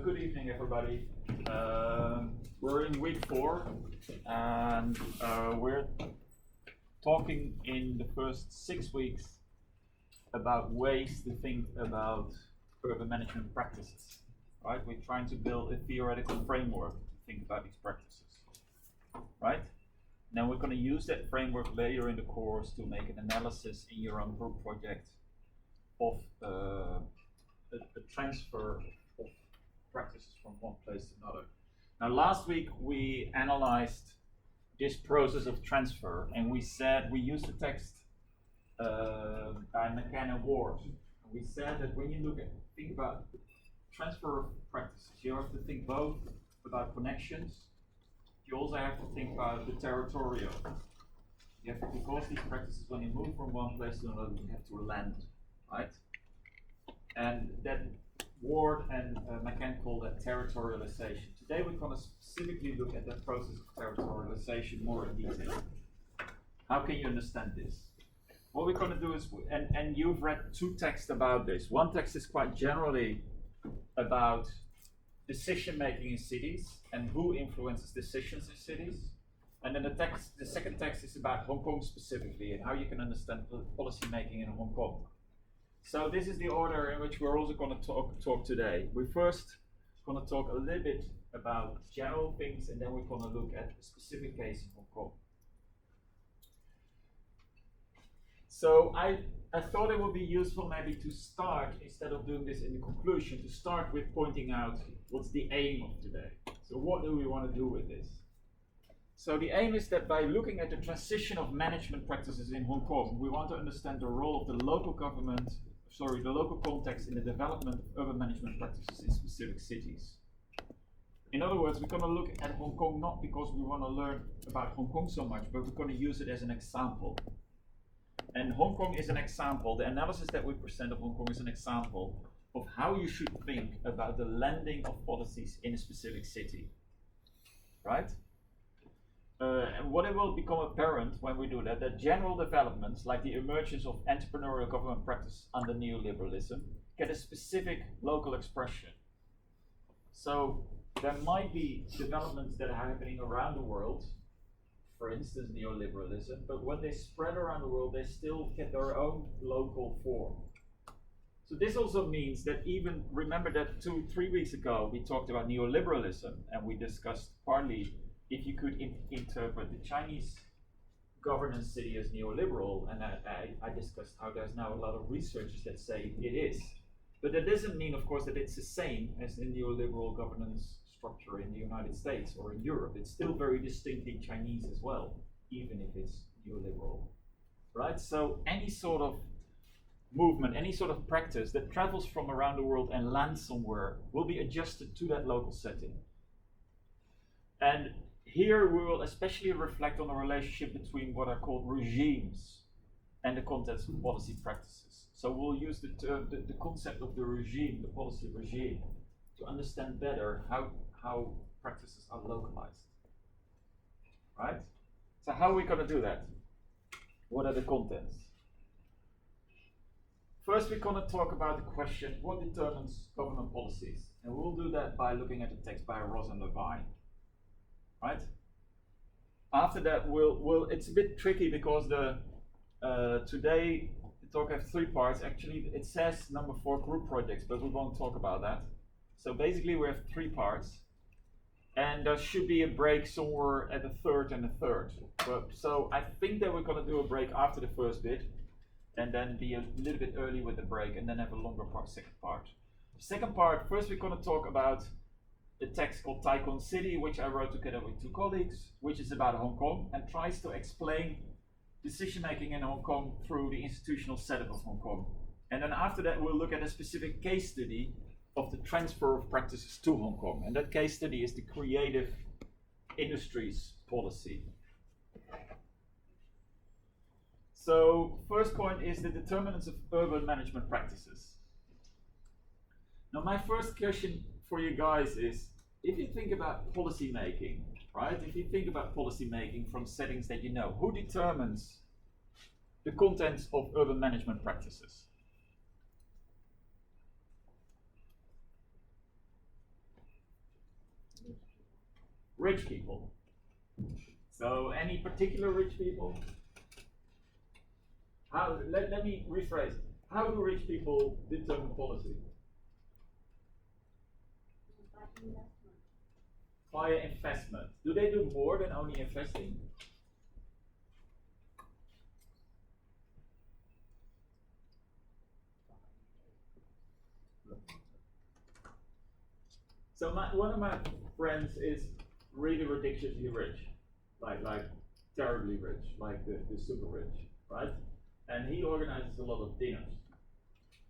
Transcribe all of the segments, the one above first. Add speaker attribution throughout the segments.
Speaker 1: Good evening, everybody. We're in week 4, and we're talking in the first 6 weeks about ways to think about urban management practices. Right? We're trying to build a theoretical framework to think about these practices. Right? Now we're going to use that framework later in the course to make an analysis in your own group project of a transfer of practices from one place to another. Now last week we analyzed this process of transfer, and we said, we used the text by McCann and Ward. We said that when you think about transfer of practices, you have to think both about connections. You also have to think about the territorial. You have to, because these practices, when you move from one place to another, you have to land, right? And that Ward and McCann call that territorialization. Today we're going to specifically look at that process of territorialization more in detail. How can you understand this? What we're going to do is, and you've read 2 texts about this. One text is quite generally about decision making in cities and who influences decisions in cities. And then the second text is about Hong Kong specifically and how you can understand policy making in Hong Kong. So this is the order in which we're also going to talk today. We're first going to talk a little bit about general things, and then we're going to look at a specific case in Hong Kong. So I thought it would be useful maybe to start, instead of doing this in the conclusion, to start with pointing out what's the aim of today. So what do we want to do with this? So the aim is that by looking at the transition of management practices in Hong Kong, we want to understand the role of the local the local context in the development of urban management practices in specific cities. In other words, we're going to look at Hong Kong not because we want to learn about Hong Kong so much, but we're going to use it as an example. And Hong Kong is an example. The analysis that we present of Hong Kong is an example of how you should think about the landing of policies in a specific city, right? And what it will become apparent when we do that, that general developments like the emergence of entrepreneurial government practice under neoliberalism get a specific local expression. So there might be developments that are happening around the world, for instance neoliberalism, but when they spread around the world, they still get their own local form. So this also means that even, remember that 2-3 weeks ago we talked about neoliberalism, and we discussed partly if you could interpret the Chinese governance city as neoliberal, and I discussed how there's now a lot of researchers that say it is. But that doesn't mean, of course, that it's the same as the neoliberal governance structure in the United States or in Europe. It's still very distinctly Chinese as well, even if it's neoliberal, right? So any sort of movement, any sort of practice that travels from around the world and lands somewhere will be adjusted to that local setting. And here we will especially reflect on the relationship between what are called regimes and the context of policy practices. So we'll use the concept of the regime, the policy regime, to understand better how practices are localized, right? So how are we going to do that? What are the contents? First, we're going to talk about the question, what determines government policies? And we'll do that by looking at the text by Ross and Levine. Right? After that, it's a bit tricky because today the talk has 3 parts. Actually, it says number 4 group projects, but we won't talk about that. So basically, we have 3 parts, and there should be a break somewhere at the third and the third. So I think that we're going to do a break after the first bit, and then be a little bit early with the break, and then have a longer part, second part. Second part, first we're going to talk about the text called Tycoon City, which I wrote together with 2 colleagues, which is about Hong Kong and tries to explain decision making in Hong Kong through the institutional setup of Hong Kong. And then after that, we'll look at a specific case study of the transfer of practices to Hong Kong. And that case study is the creative industries policy. So, first point is the determinants of urban management practices. Now, my first question for you guys is, if you think about policy making, right? If you think about policy making from settings that you know, who determines the contents of urban management practices? Rich people. So, any particular rich people? Let me rephrase. How do rich people determine policy? Via investment. Do they do more than only investing? So one of my friends is really ridiculously rich, like terribly rich, like the super rich, right? And he organizes a lot of dinners.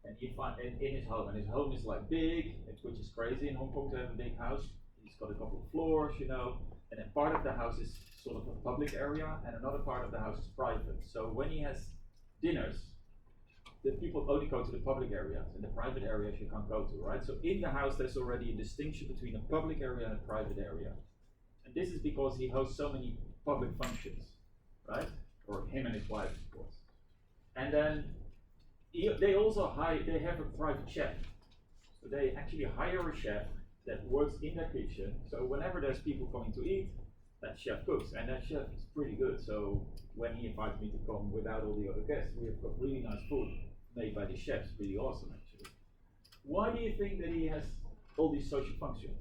Speaker 1: And you find in his home, and his home is like big, which is crazy in Hong Kong to have a big house. He's got a couple of floors, you know, and then part of the house is sort of a public area, and another part of the house is private. So when he has dinners, the people only go to the public areas, and the private areas you can't go to, right? So in the house, there's already a distinction between a public area and a private area. And this is because he hosts so many public functions, right? Or him and his wife, of course. And then they also they have a private chef. So they actually hire a chef that works in their kitchen. So whenever there's people coming to eat, that chef cooks. And that chef is pretty good. So when he invites me to come without all the other guests, we have got really nice food made by the chefs. Really awesome, actually. Why do you think that he has all these social functions?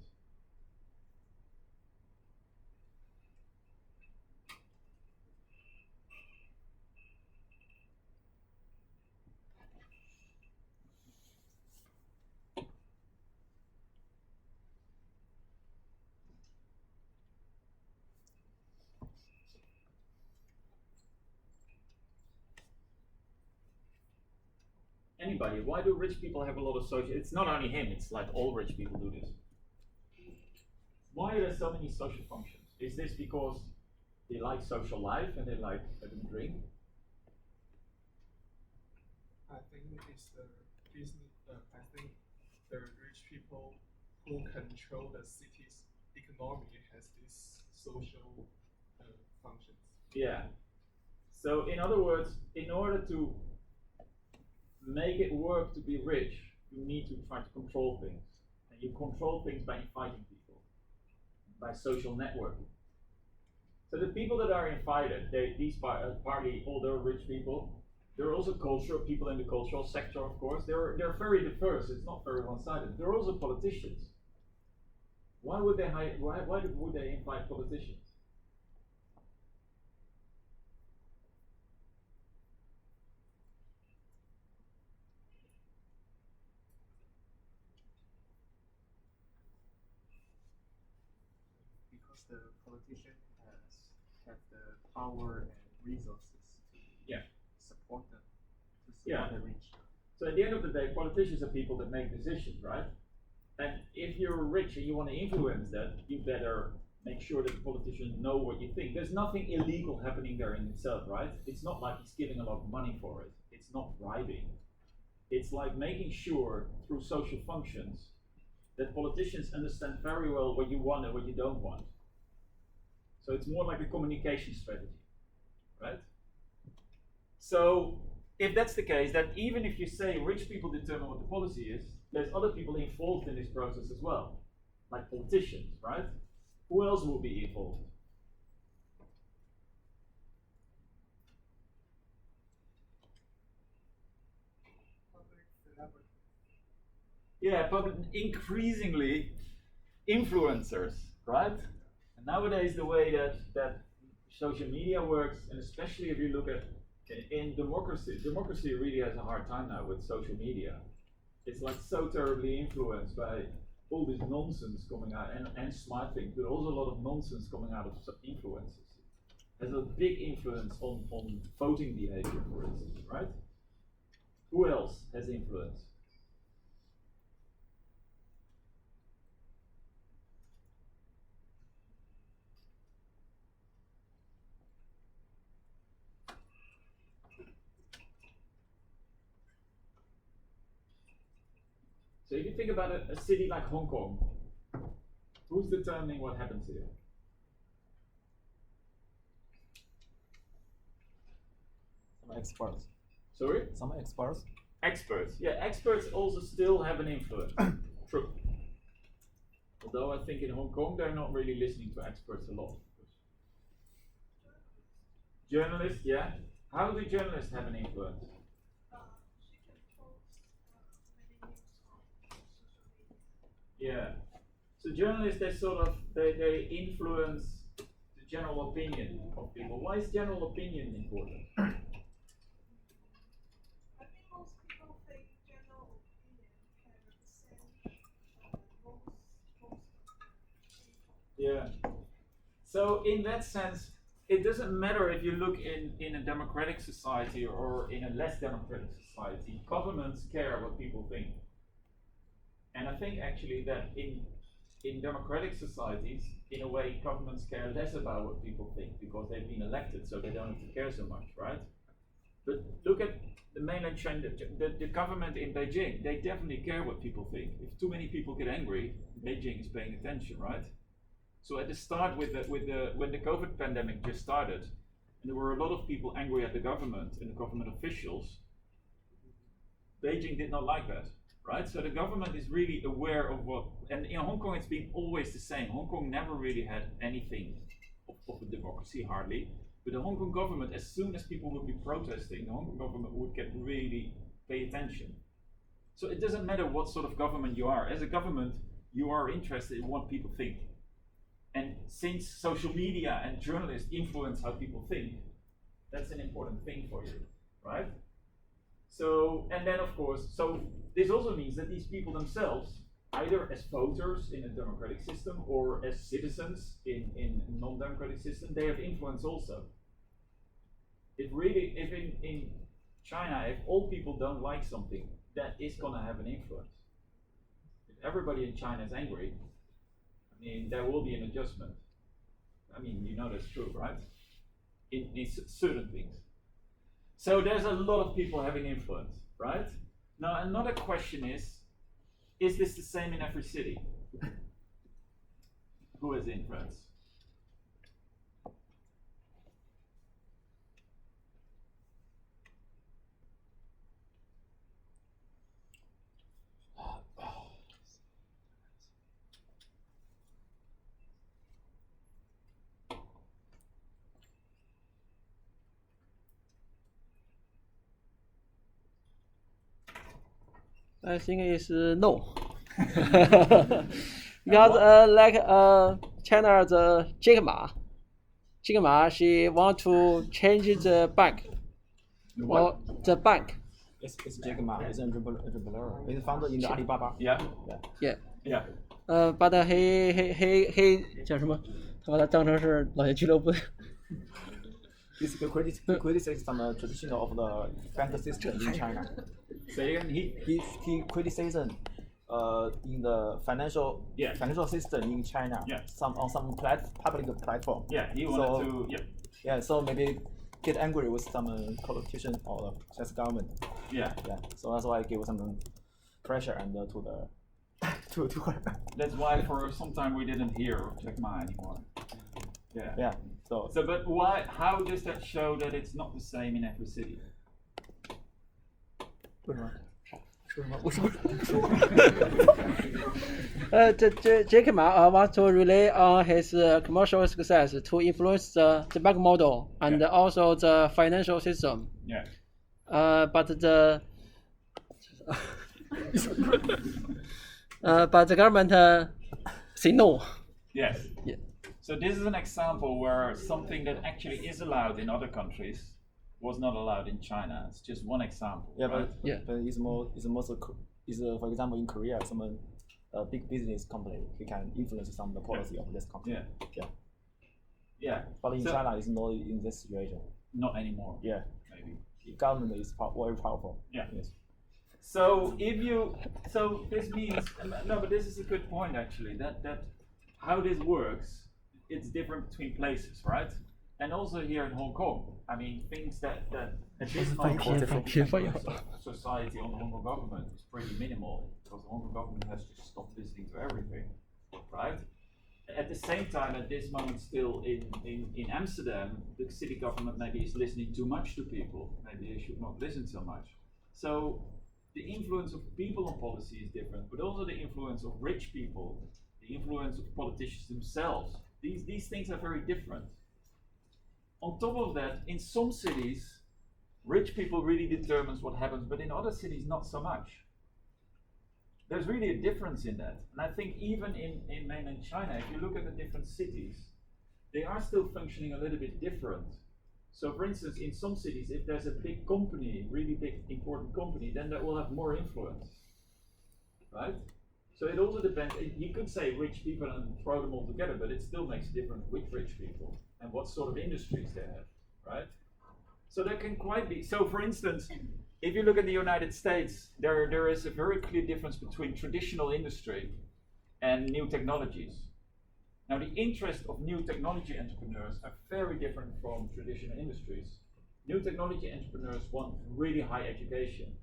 Speaker 1: Anybody? Why do rich people have a lot of social? It's not only him, it's like all rich people do this. Why are there so many social functions? Is this because they like social life and they like having a drink?
Speaker 2: I think it's the business. I think the rich people who control the city's economy has these social functions.
Speaker 1: Yeah. So in other words, in order to make it work to be rich, you need to try to control things. And you control things by inviting people, by social networking. So the people that are invited, these partly older rich people, they're also cultural people in the cultural sector, of course. They're very diverse. It's not very one-sided. They're also politicians. Why would they would they invite politicians?
Speaker 2: Because the politician have the power and resources to support them, to support the rich.
Speaker 1: So at the end of the day, politicians are people that make decisions, right? And if you're rich and you want to influence that, you better make sure that the politicians know what you think. There's nothing illegal happening there in itself, right? It's not like he's giving a lot of money for it. It's not bribing. It's like making sure through social functions that politicians understand very well what you want and what you don't want. So it's more like a communication strategy, right? So if that's the case, then even if you say rich people determine what the policy is, there's other people involved in this process as well, like politicians, right? Who else will be involved?
Speaker 2: Public celebrity.
Speaker 1: Yeah, but increasingly influencers, right? And nowadays the way that social media works, and especially if you look at in democracy really has a hard time now with social media. It's like so terribly influenced by all this nonsense coming out and smart things, but also a lot of nonsense coming out of influencers. Has a big influence on voting behavior, for instance, right? Who else has influence? So if you think about a city like Hong Kong, who's determining what happens here?
Speaker 3: Some experts.
Speaker 1: Sorry?
Speaker 3: Some experts.
Speaker 1: Experts. Yeah, experts also still have an influence. True. Although I think in Hong Kong they're not really listening to experts a lot. Journalists, yeah. How do journalists have an influence? Yeah. So journalists, they influence the general opinion of people. Why is general opinion important?
Speaker 4: I think most people think general opinion can represent most of the people.
Speaker 1: Yeah. So in that sense, it doesn't matter if you look in a democratic society or in a less democratic society, governments care what people think. And I think actually that in democratic societies, in a way, governments care less about what people think because they've been elected, so they don't have to care so much, right? But look at the mainland China, the government in Beijing, they definitely care what people think. If too many people get angry, Beijing is paying attention, right? So at the start when the COVID pandemic just started, and there were a lot of people angry at the government and the government officials, Beijing did not like that, right? So the government is really aware of what, and in Hong Kong it's been always the same. Hong Kong never really had anything of a democracy, hardly. But the Hong Kong government, as soon as people would be protesting, the Hong Kong government would get really pay attention. So it doesn't matter what sort of government you are. As a government, you are interested in what people think. And since social media and journalists influence how people think, that's an important thing for you, right? So, and then of course, so this also means that these people themselves, either as voters in a democratic system or as citizens in a non-democratic system, they have influence also. If in China, if all people don't like something, that is gonna have an influence. If everybody in China is angry, I mean, there will be an adjustment. I mean, you know that's true, right? In certain things. So there's a lot of people having influence, right? Now another question is this the same in every city? Who has influence?
Speaker 5: I think it's no. Because like China, the Jack Ma, she want to change the bank. Or the bank.
Speaker 3: It's Jack Ma. It's an entrepreneur. He's founded in the Alibaba.
Speaker 1: Yeah.
Speaker 5: Yeah.
Speaker 1: Yeah.
Speaker 5: But he 叫什么？他把它当成是老年俱乐部。
Speaker 3: He's criticized some tradition of the bank system in China.
Speaker 1: Say again.
Speaker 3: He criticized in the financial system in China.
Speaker 1: Yeah.
Speaker 3: On some public platform.
Speaker 1: Yeah. He wanted to. Yeah.
Speaker 3: Yeah. So maybe get angry with some politician or the Chinese government.
Speaker 1: Yeah.
Speaker 3: Yeah. So that's why I give some pressure and to the to her.
Speaker 1: That's why for some time we didn't hear of Jack Ma anymore. Yeah.
Speaker 3: Yeah. So
Speaker 1: but why? How does that show that it's not the same in every city?
Speaker 3: 为什么？说什么？我说。
Speaker 5: Jack Ma wants to rely on his commercial success to influence the bank model and also the financial system.
Speaker 1: Yeah.
Speaker 5: But the government say no.
Speaker 1: Yes.
Speaker 5: Yeah.
Speaker 1: So this is an example where something that actually is allowed in other countries was not allowed in China. It's just one example.
Speaker 3: Yeah,
Speaker 1: right?
Speaker 3: but it's for example in Korea, some big business company he can influence some of the policy of this country.
Speaker 1: Yeah.
Speaker 3: Yeah.
Speaker 1: Yeah.
Speaker 3: But in
Speaker 1: So-
Speaker 3: China, it's not in this situation.
Speaker 1: Not anymore.
Speaker 3: Yeah,
Speaker 1: Maybe.
Speaker 3: the government is very powerful.
Speaker 1: Yeah.
Speaker 3: Yes.
Speaker 1: So this means no, but this is a good point actually. That how this works, it's different between places, right? And also here in Hong Kong, I mean things that at this moment society on the Hong Kong government is pretty minimal because the Hong Kong government has to stop listening to everything, right? At the same time, at this moment still in Amsterdam, the city government maybe is listening too much to people. Maybe they should not listen so much. So the influence of people on policy is different, but also the influence of rich people, the influence of politicians themselves. These things are very different. On top of that, in some cities, rich people really determines what happens, but in other cities, not so much. There's really a difference in that. And I think even in mainland China, if you look at the different cities, they are still functioning a little bit different. So for instance, in some cities, if there's a big company, really big, important company, then that will have more influence, right? So it also depends, you could say rich people and throw them all together, but it still makes a difference which rich people and what sort of industries they have, right? So there can quite be, so for instance, if you look at the United States, there is a very clear difference between traditional industry and new technologies. Now the interest of new technology entrepreneurs are very different from traditional industries. New technology entrepreneurs want really high education.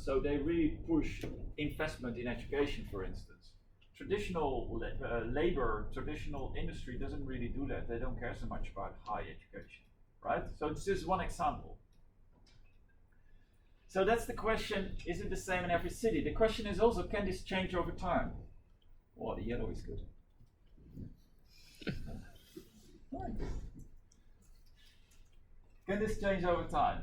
Speaker 1: So they really push investment in education, for instance. Traditional labor, traditional industry doesn't really do that. They don't care so much about high education, right? So it's just one example. So that's the question, is it the same in every city? The question is also, can this change over time? Oh, the yellow is good. Can this change over time?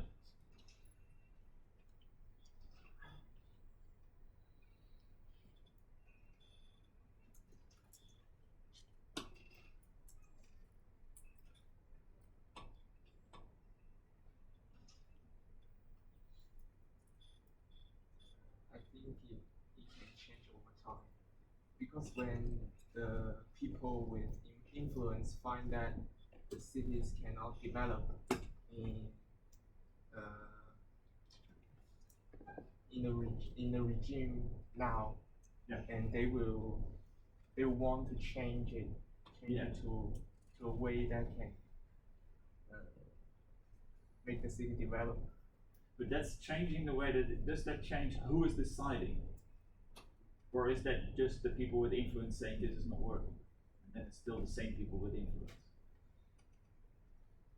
Speaker 2: I think it can change over time because when the people with influence find that the cities cannot develop in the regime now, and they will want to change it to a way that can make the city develop.
Speaker 1: But that's changing the way that, does that change who is deciding? Or is that just the people with influence saying this is not working? And it's still the same people with influence.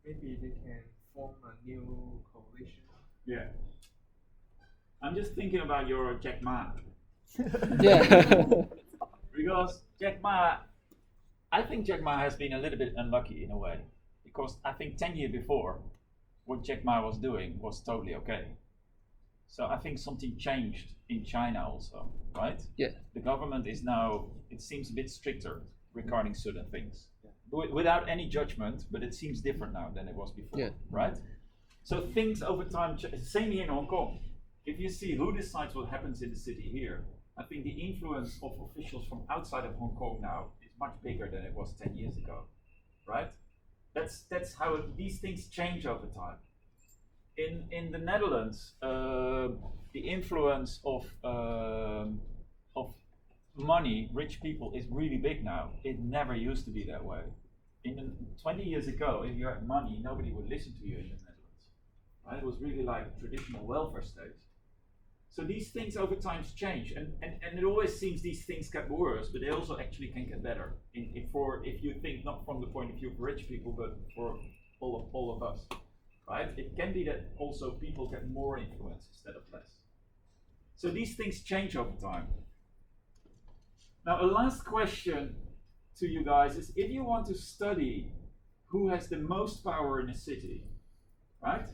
Speaker 2: Maybe they can form a new coalition.
Speaker 1: Yeah. I'm just thinking about your Jack Ma.
Speaker 5: Yeah.
Speaker 1: Because Jack Ma, I think Jack Ma has been a little bit unlucky in a way. Because I think 10 years before, what Jack Ma was doing was totally okay. So I think something changed in China also, right?
Speaker 5: Yeah.
Speaker 1: The government is now, it seems a bit stricter regarding certain things. Without any judgment, but it seems different now than it was before, right? So things over time, same here in Hong Kong. If you see who decides what happens in the city here, I think the influence of officials from outside of Hong Kong now is much bigger than it was 10 years ago, right? That's how these things change over time. In the Netherlands, the influence of money, rich people, is really big now. It never used to be that way. 20 years ago, if you had money, nobody would listen to you in the Netherlands. Right? It was really like a traditional welfare state. So these things over time change, and it always seems these things get worse, but they also actually can get better. If you think not from the point of view of rich people, but for all of us. right? It can be that also people get more influence instead of less. So these things change over time. Now, a last question to you guys is, if you want to study who has the most power in a city, right?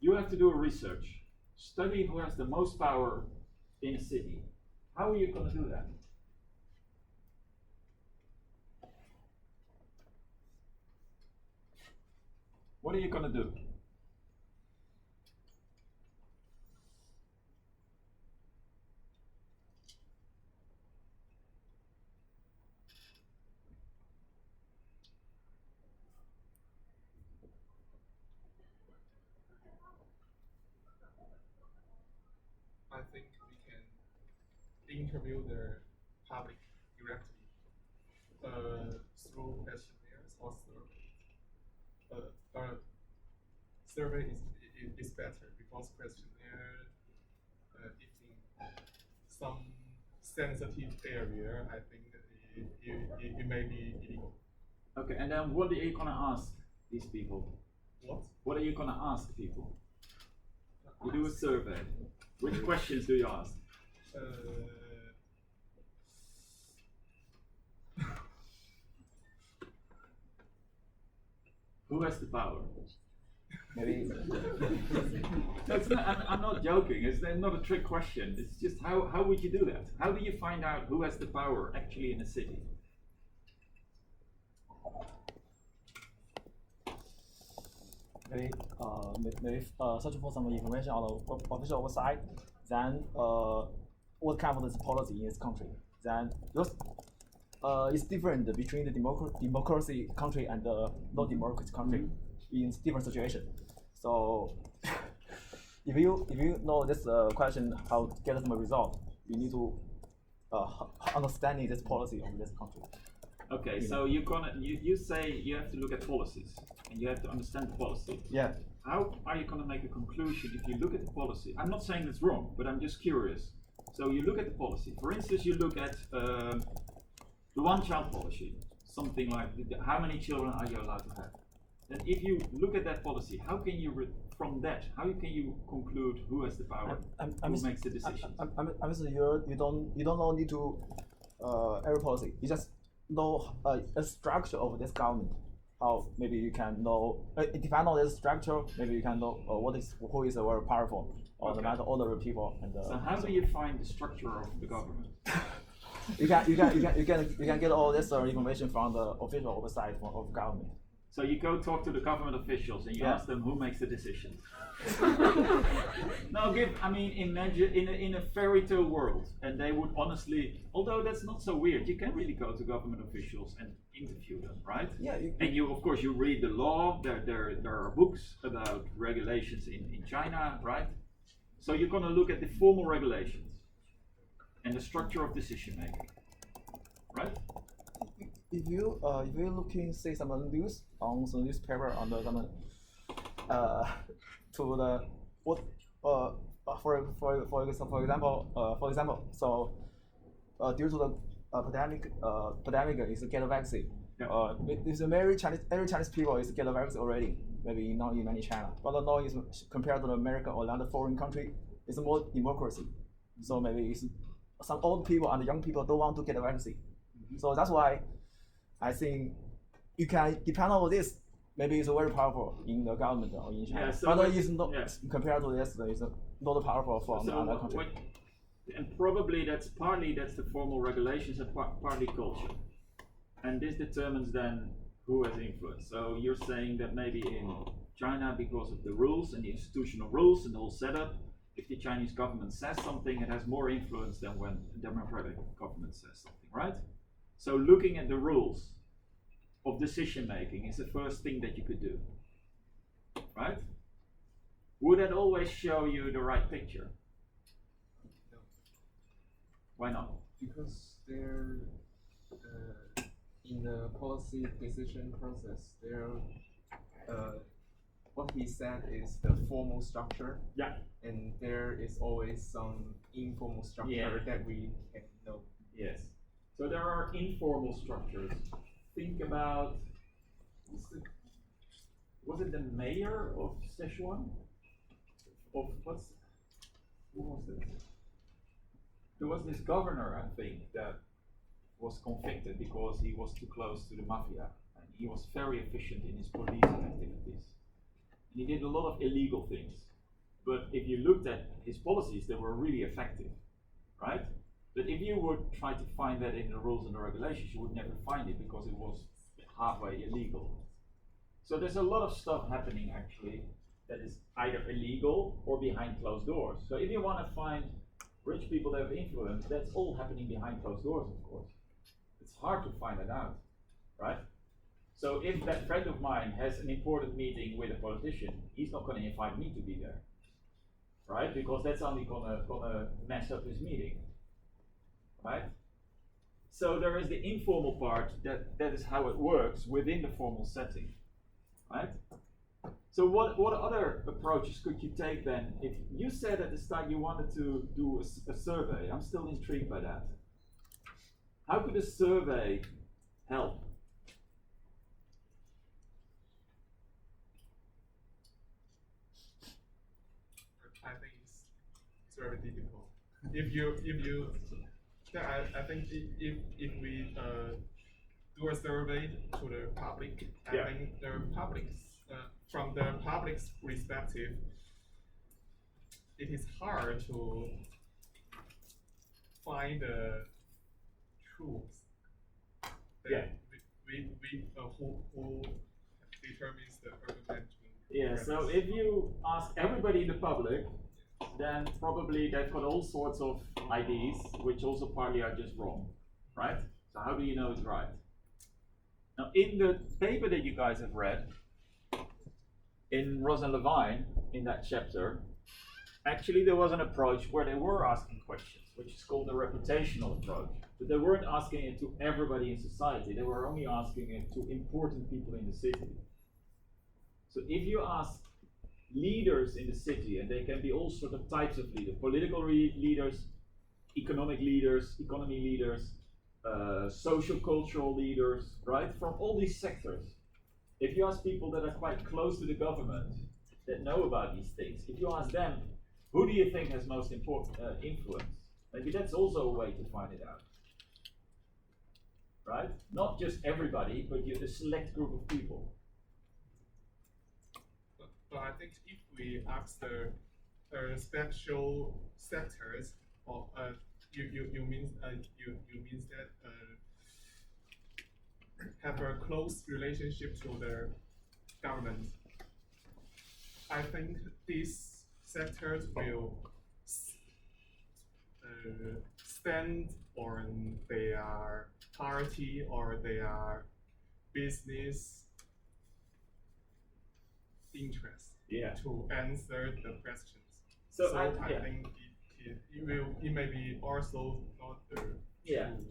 Speaker 1: You have to do a research. Study who has the most power in a city. How are you going to do that? What are you going to do?
Speaker 2: I think we can interview the public directly through questionnaires or survey. Survey is better because questionnaire, if in some sensitive area, I think it may be illegal.
Speaker 1: Okay, and then what are you going to ask these people?
Speaker 2: What?
Speaker 1: What are you going to ask people? You do a survey. Which questions do you ask? Who has the power?
Speaker 3: Maybe
Speaker 1: No, it's not, I'm not joking. It's not a trick question. It's just how would you do that? How do you find out who has the power actually in a city?
Speaker 3: maybe search for some information on the official website. Then what kind of this policy in this country? Then because it's different between the democracy country and the not democracy country in different situation. So if you know this question how to get some result, you need to understanding this policy of this country.
Speaker 1: Okay, so you say you have to look at policies and you have to understand the policy.
Speaker 3: Yeah.
Speaker 1: How are you going to make a conclusion if you look at the policy? I'm not saying it's wrong, but I'm just curious. So you look at the policy. For instance, you look at the one-child policy, something like how many children are you allowed to have? And if you look at that policy, how can you from that? How can you conclude who has the power? Who makes the decisions?
Speaker 3: I'm saying you don't need to every policy. You just know a structure of this government. How maybe you can know it depends on this structure. Maybe you can know who is very powerful or the matter other people. And
Speaker 1: so how do you find the structure of the government?
Speaker 3: you can get all this information from the official website of government.
Speaker 1: So you go talk to the government officials and you ask them who makes the decisions. Now, imagine in a fairy tale world, and they would honestly, although that's not so weird, you can really go to government officials and interview them, right?
Speaker 3: Yeah.
Speaker 1: And you, of course, you read the law. There are books about regulations in China, right? So you're going to look at the formal regulations and the structure of decision making, right?
Speaker 3: If you looking say some news on some newspaper on the some to the what for example so due to the pandemic is get a vaccine.
Speaker 1: Yeah.
Speaker 3: It's every Chinese people is get a vaccine already. Maybe not in many China, but now is compared to the America or another foreign country, it's more democracy. So maybe it's some old people and young people don't want to get a vaccine. So that's why I think you can depend on this. Maybe it's very powerful in the government or in China, but it's not compared to this. It's not powerful for another country.
Speaker 1: And probably that's the formal regulations and partly culture, and this determines then who has influence. So you're saying that maybe in China, because of the rules and the institutional rules and the whole setup, if the Chinese government says something, it has more influence than when a democratic government says something, right? So looking at the rules of decision making is the first thing that you could do, right? Would that always show you the right picture?
Speaker 2: No.
Speaker 1: Why not?
Speaker 6: Because they're in the policy decision process, what he said is the formal structure.
Speaker 1: Yeah.
Speaker 6: And there is always some informal structure that we can know.
Speaker 1: Yes. So there are informal structures. Think about was it the mayor of Sichuan? Who was it? There was this governor, I think, that was convicted because he was too close to the mafia, and he was very efficient in his policing activities. And he did a lot of illegal things, but if you looked at his policies, they were really effective, right? But if you would try to find that in the rules and the regulations, you would never find it because it was halfway illegal. So there's a lot of stuff happening actually that is either illegal or behind closed doors. So if you want to find rich people that have influence, that's all happening behind closed doors, of course. It's hard to find it out, right? So if that friend of mine has an important meeting with a politician, he's not going to invite me to be there, right? Because that's only gonna mess up his meeting, right? So there is the informal part that is how it works within the formal setting, right? So what other approaches could you take then? If you said at the start you wanted to do a survey, I'm still intrigued by that. How could a survey help?
Speaker 2: I think it's very difficult. I think if we do a survey to the public, I think the public's from the public's perspective, it is hard to find the truth. Who determines the urban management?
Speaker 1: Yeah, so if you ask everybody in the public, then probably they've got all sorts of ideas, which also partly are just wrong, right? So how do you know it's right? Now, in the paper that you guys have read, in Ross and Levine, in that chapter, actually there was an approach where they were asking questions, which is called the reputational approach. But they weren't asking it to everybody in society, they were only asking it to important people in the city. So if you ask leaders in the city, and they can be all sorts of types of leaders, political leaders, economic leaders, economy leaders, social cultural leaders, right, from all these sectors. If you ask people that are quite close to the government, that know about these things, if you ask them, who do you think has most important influence? Maybe that's also a way to find it out, right? Not just everybody, but a select group of people.
Speaker 2: But I think if we ask the special sectors, or you mean that have a close relationship to the government. I think these sectors will stand on their party or their business interest to answer the questions. So I think it may be also not the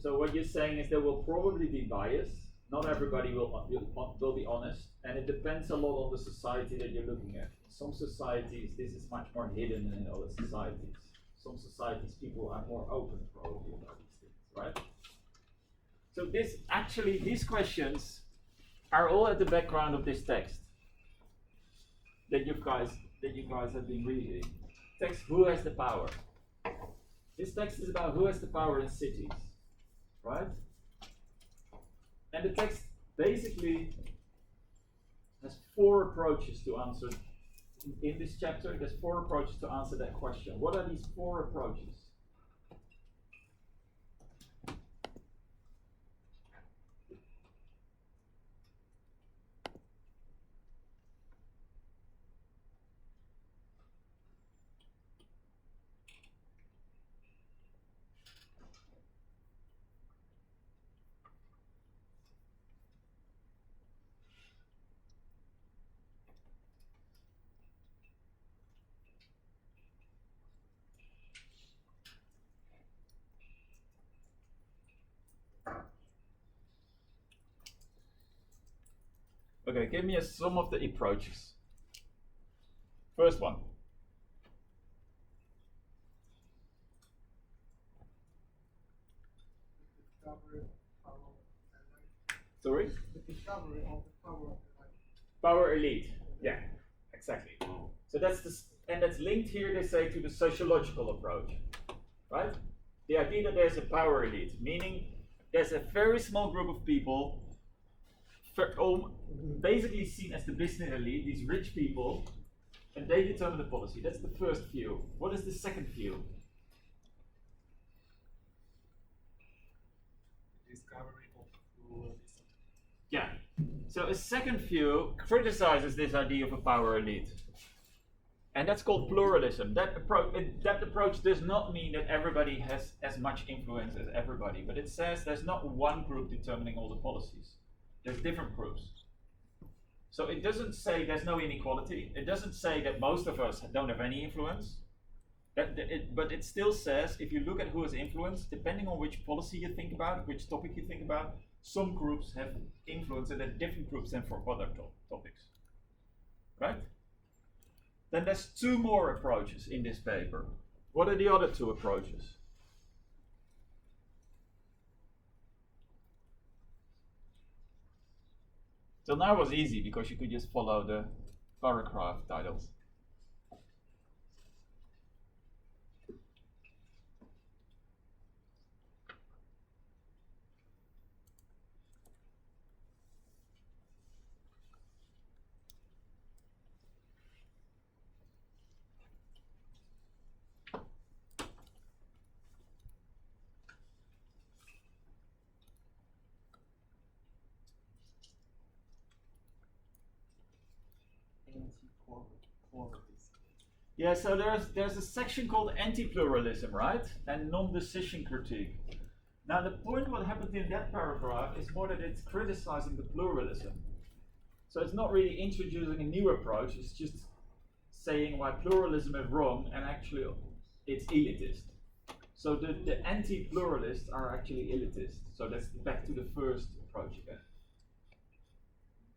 Speaker 1: So what you're saying is there will probably be bias. Not everybody will be honest, and it depends a lot on the society that you're looking at. In some societies, this is much more hidden than in other societies. Some societies, people are more open probably about these things, right? So these questions are all at the background of this text that you guys have been reading. Text, who has the power? This text is about who has the power in cities, right? And the text basically has 4 approaches to answer. In this chapter, there's 4 approaches to answer that question. What are these 4 approaches? Okay, give me some of the approaches. First one. Sorry?
Speaker 4: The discovery of the power of the light.
Speaker 1: Power elite. Yeah, exactly. So that's and that's linked here, they say, to the sociological approach, right? The idea that there's a power elite, meaning there's a very small group of people, basically seen as the business elite, these rich people, and they determine the policy. That's the first view. What is the second view?
Speaker 2: Discovery of pluralism.
Speaker 1: Yeah. So a second view criticizes this idea of a power elite. And that's called pluralism. That approach does not mean that everybody has as much influence as everybody, but it says there's not one group determining all the policies. There's different groups. So it doesn't say there's no inequality. It doesn't say that most of us don't have any influence. But it still says if you look at who has influence, depending on which policy you think about, which topic you think about, some groups have influence and there are different groups than for other topics. Right? Then there's two more approaches in this paper. What are the other two approaches? So now it was easy because you could just follow the paragraph titles. Yeah, so there's a section called anti-pluralism, right? And non-decision critique. Now the point what happened in that paragraph is more that it's criticizing the pluralism. So it's not really introducing a new approach, it's just saying why pluralism is wrong and actually it's elitist. So the anti-pluralists are actually elitist. So that's back to the first approach again.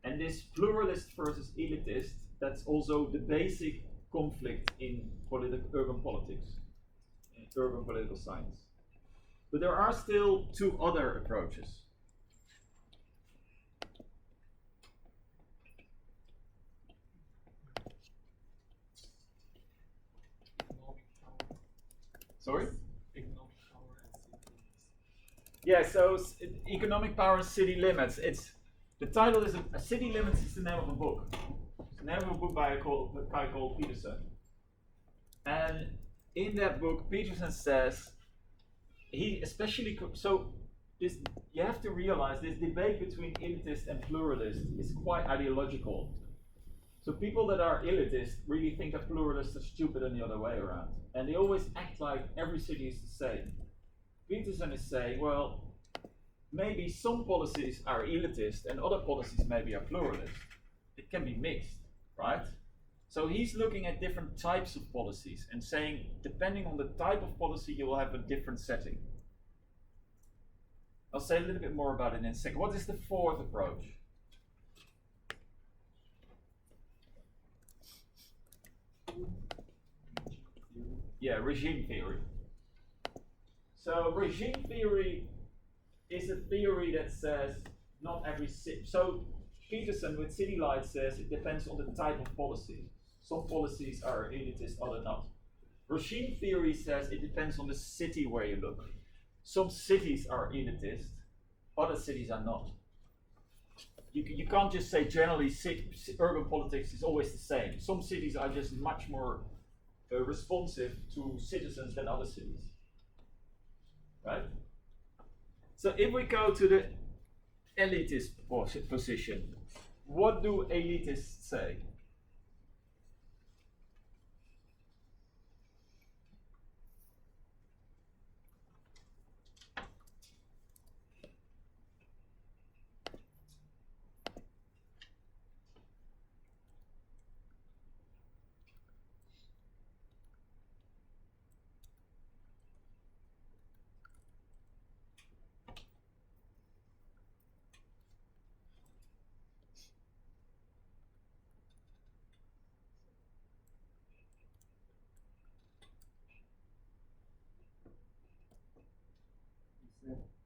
Speaker 1: And this pluralist versus elitist, that's also the basic conflict in urban politics, in urban political science. But there are still two other approaches.
Speaker 2: Economic power.
Speaker 1: Sorry?
Speaker 2: Economic power and city limits.
Speaker 1: Yeah, so economic power and city limits. The title is City Limits is the name of a book. It's the name of a book by a guy called Peterson. And in that book, Peterson says, you have to realize this debate between elitist and pluralist is quite ideological. So people that are elitist really think that pluralists are stupid and the other way around. And they always act like every city is the same. Peterson is saying, well, maybe some policies are elitist and other policies maybe are pluralist. It can be mixed, right? So he's looking at different types of policies and saying, depending on the type of policy, you will have a different setting. I'll say a little bit more about it in a second. What is the fourth approach? Yeah, regime theory. So regime theory is a theory that says not every city. So Peterson with City Light says it depends on the type of policy. Some policies are elitist, other not. Regime theory says it depends on the city where you look. Some cities are elitist, other cities are not. You can't just say generally urban politics is always the same. Some cities are just much more responsive to citizens than other cities. Right? So if we go to the elitist position, what do elitists say?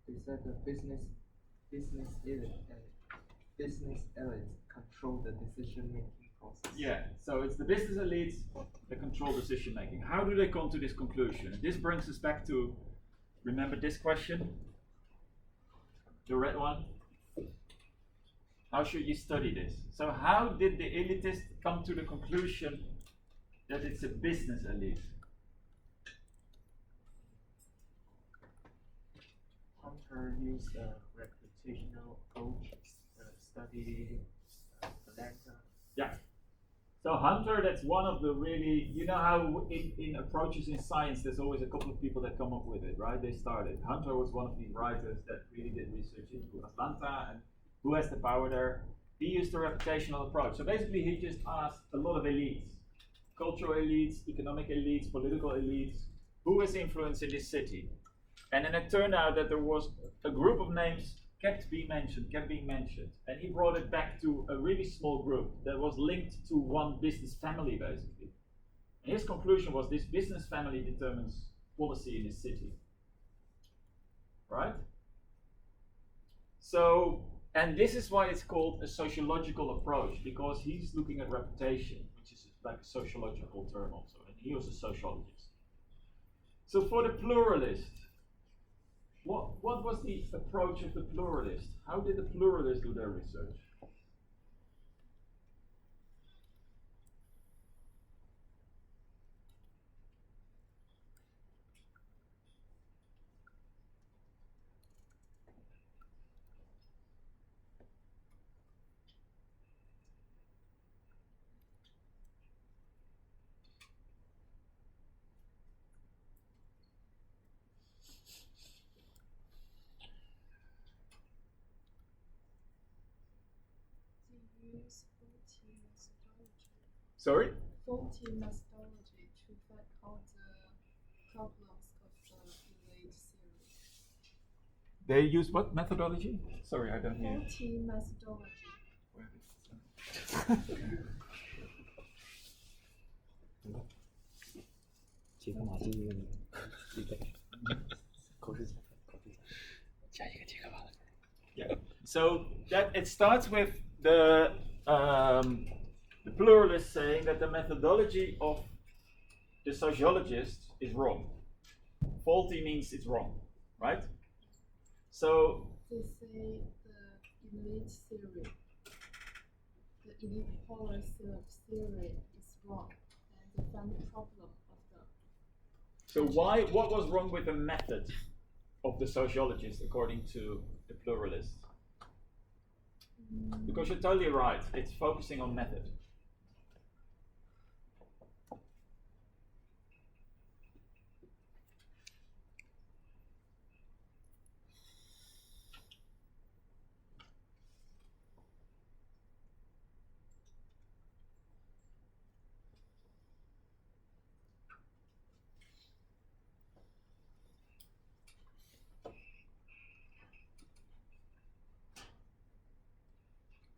Speaker 6: They said the business elite control the decision making process.
Speaker 1: Yeah, so it's the business elites that control decision making. How do they come to this conclusion? This brings us back to, remember this question? The red one? How should you study this? So how did the elitist come to the conclusion that it's a business elite?
Speaker 6: Hunter used a reputational approach, study the data.
Speaker 1: Yeah. So Hunter, that's one of the really, you know how in approaches in science, there's always a couple of people that come up with it, right? They started. Hunter was one of these writers that really did research into Atlanta and who has the power there. He used a reputational approach. So basically he just asked a lot of elites, cultural elites, economic elites, political elites, who has influence in this city? And then it turned out that there was a group of names kept being mentioned, and he brought it back to a really small group that was linked to one business family, basically. And his conclusion was this business family determines policy in the city, right? So, and this is why it's called a sociological approach, because he's looking at reputation, which is like a sociological term also, and he was a sociologist. So for the pluralist, what was the approach of the pluralist? How did the pluralists do their research?
Speaker 4: Use faulty methodology.
Speaker 1: Sorry?
Speaker 4: Faulty methodology to find out the problems of the elite theory.
Speaker 1: They use what methodology? Sorry, I don't hear.
Speaker 4: Faulty methodology.
Speaker 1: Yeah. So that it starts with the pluralist saying that the methodology of the sociologist is wrong. Faulty means it's wrong, right? So
Speaker 4: They say the elite theory, the elite policy of theory is wrong, and they find the problem of the.
Speaker 1: so what was wrong with the method of the sociologist according to the pluralist? Because you're totally right, it's focusing on method.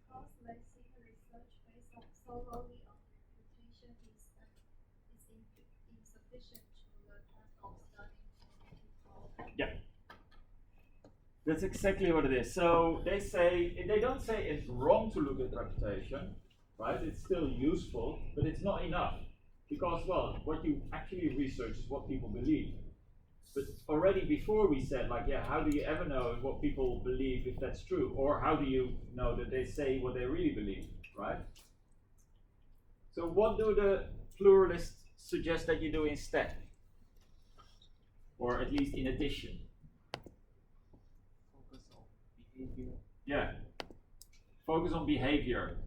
Speaker 7: Because they see the research based on solely on reputation is insufficient to the task of studying for people.
Speaker 1: Yeah. That's exactly what it is. So they say, they don't say it's wrong to look at reputation, right? It's still useful, but it's not enough. Because, well, what you actually research is what people believe. But already before we said, like, yeah, how do you ever know what people believe if that's true? Or how do you know that they say what they really believe, right? So what do the pluralists suggest that you do instead? Or at least in addition?
Speaker 6: Focus on behavior.
Speaker 1: Yeah. Focus on behavior.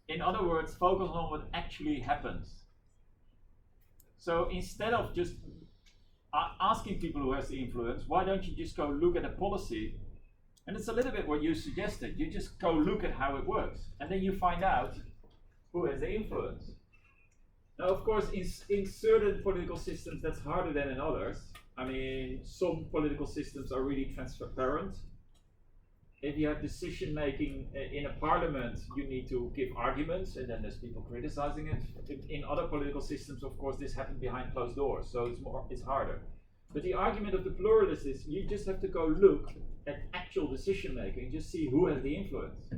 Speaker 1: In other words, focus on what actually happens. So instead of just asking people who has the influence, why don't you just go look at a policy? And it's a little bit what you suggested. You just go look at how it works. And then you find out who has the influence. Now, of course, in certain political systems, that's harder than in others. I mean, some political systems are really transparent. If you have decision making in a parliament, you need to give arguments, and then there's people criticizing it. In other political systems, of course, this happens behind closed doors, so it's harder. But the argument of the pluralists is you just have to go look at actual decision making, just see who has the influence.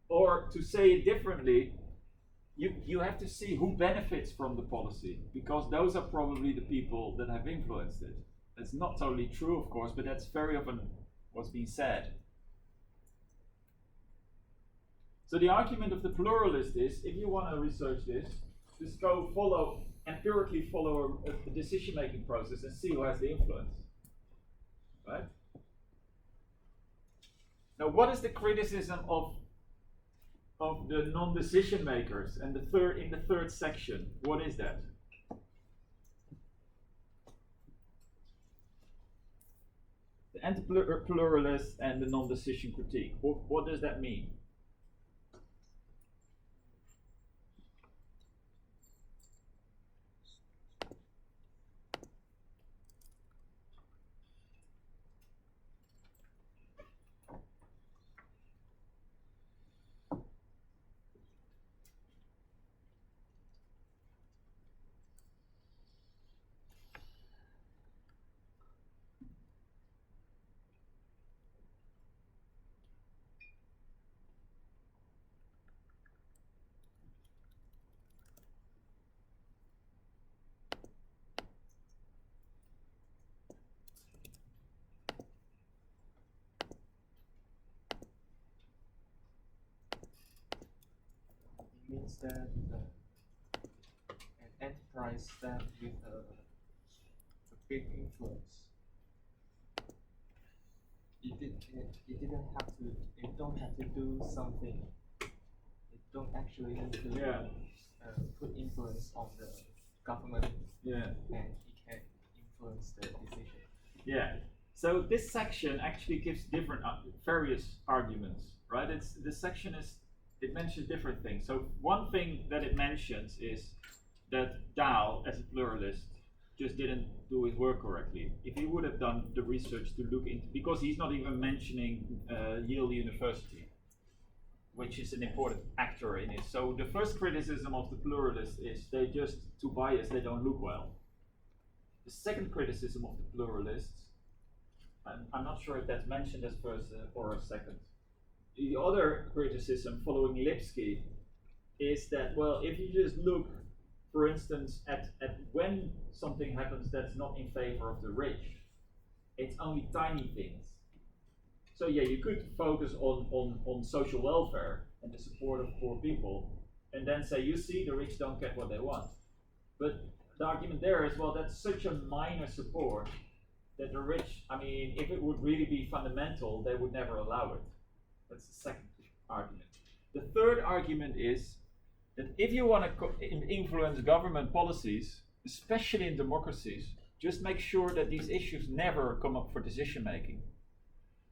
Speaker 1: Or Or to say it differently, you have to see who benefits from the policy, because those are probably the people that have influenced it. That's not totally true, of course, but that's very often what's being said. So the argument of the pluralist is, if you want to research this, just go empirically follow a decision-making process and see who has the influence, right? Now, what is the criticism of the non-decision makers? And in the third section, what is that? The anti-pluralist and the non-decision critique. What does that mean?
Speaker 6: It means that an enterprise that with a big influence, it don't have to do something. It don't actually have to put influence on the government.
Speaker 1: Yeah.
Speaker 6: And it can influence the decision.
Speaker 1: Yeah. So this section actually gives different various arguments, right? It mentions different things. So one thing that it mentions is that Dahl, as a pluralist, just didn't do his work correctly. If he would have done the research to look into, because he's not even mentioning Yale University, which is an important actor in it. So the first criticism of the pluralists is they're just too biased, they don't look well. The second criticism of the pluralists, I'm not sure if that's mentioned as first or a second. The other criticism following Lipsky is that, well, if you just look, for instance, at when something happens that's not in favor of the rich, it's only tiny things. So yeah, you could focus on social welfare and the support of poor people, and then say, you see, the rich don't get what they want. But the argument there is, well, that's such a minor support that the rich, I mean, if it would really be fundamental, they would never allow it. That's the second argument. The third argument is that if you want to influence government policies, especially in democracies, just make sure that these issues never come up for decision making.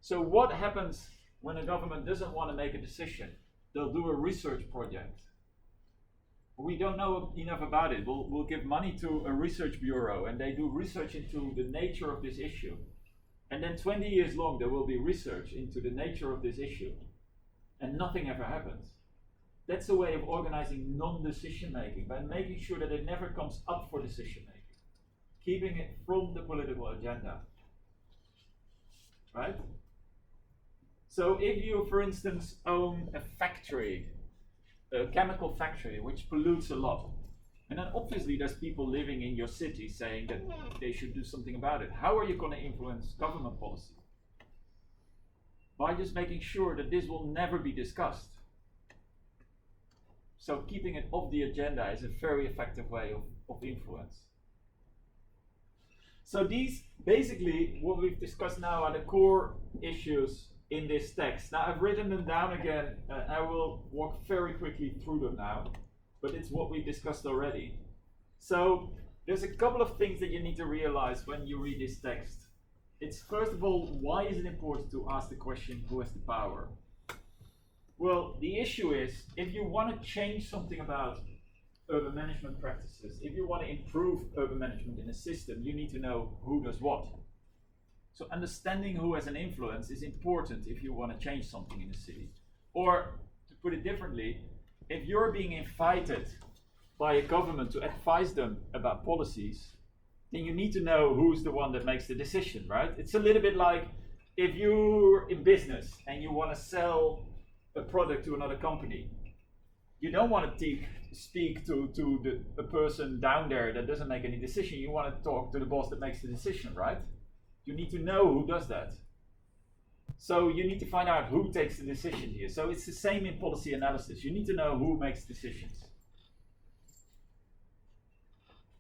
Speaker 1: So what happens when a government doesn't want to make a decision? They'll do a research project. We don't know enough about it. We'll give money to a research bureau and they do research into the nature of this issue. And then 20 years long, there will be research into the nature of this issue. And nothing ever happens. That's a way of organizing non-decision making, by making sure that it never comes up for decision making. Keeping it from the political agenda. Right? So if you, for instance, own a factory, a chemical factory, which pollutes a lot, and then obviously there's people living in your city saying that they should do something about it. How are you going to influence government policy? By just making sure that this will never be discussed. So keeping it off the agenda is a very effective way of influence. So these, basically, what we've discussed now are the core issues in this text. Now I've written them down again, I will walk very quickly through them now, but it's what we discussed already. So there's a couple of things that you need to realize when you read this text. It's, first of all, why is it important to ask the question, who has the power? Well, the issue is, if you want to change something about urban management practices, if you want to improve urban management in a system, you need to know who does what. So understanding who has an influence is important if you want to change something in a city. Or, to put it differently, if you're being invited by a government to advise them about policies, then you need to know who's the one that makes the decision, right? It's a little bit like if you're in business and you want to sell a product to another company, you don't want to speak to a person down there that doesn't make any decision. You want to talk to the boss that makes the decision, right? You need to know who does that. So you need to find out who takes the decision here. So it's the same in policy analysis. You need to know who makes decisions.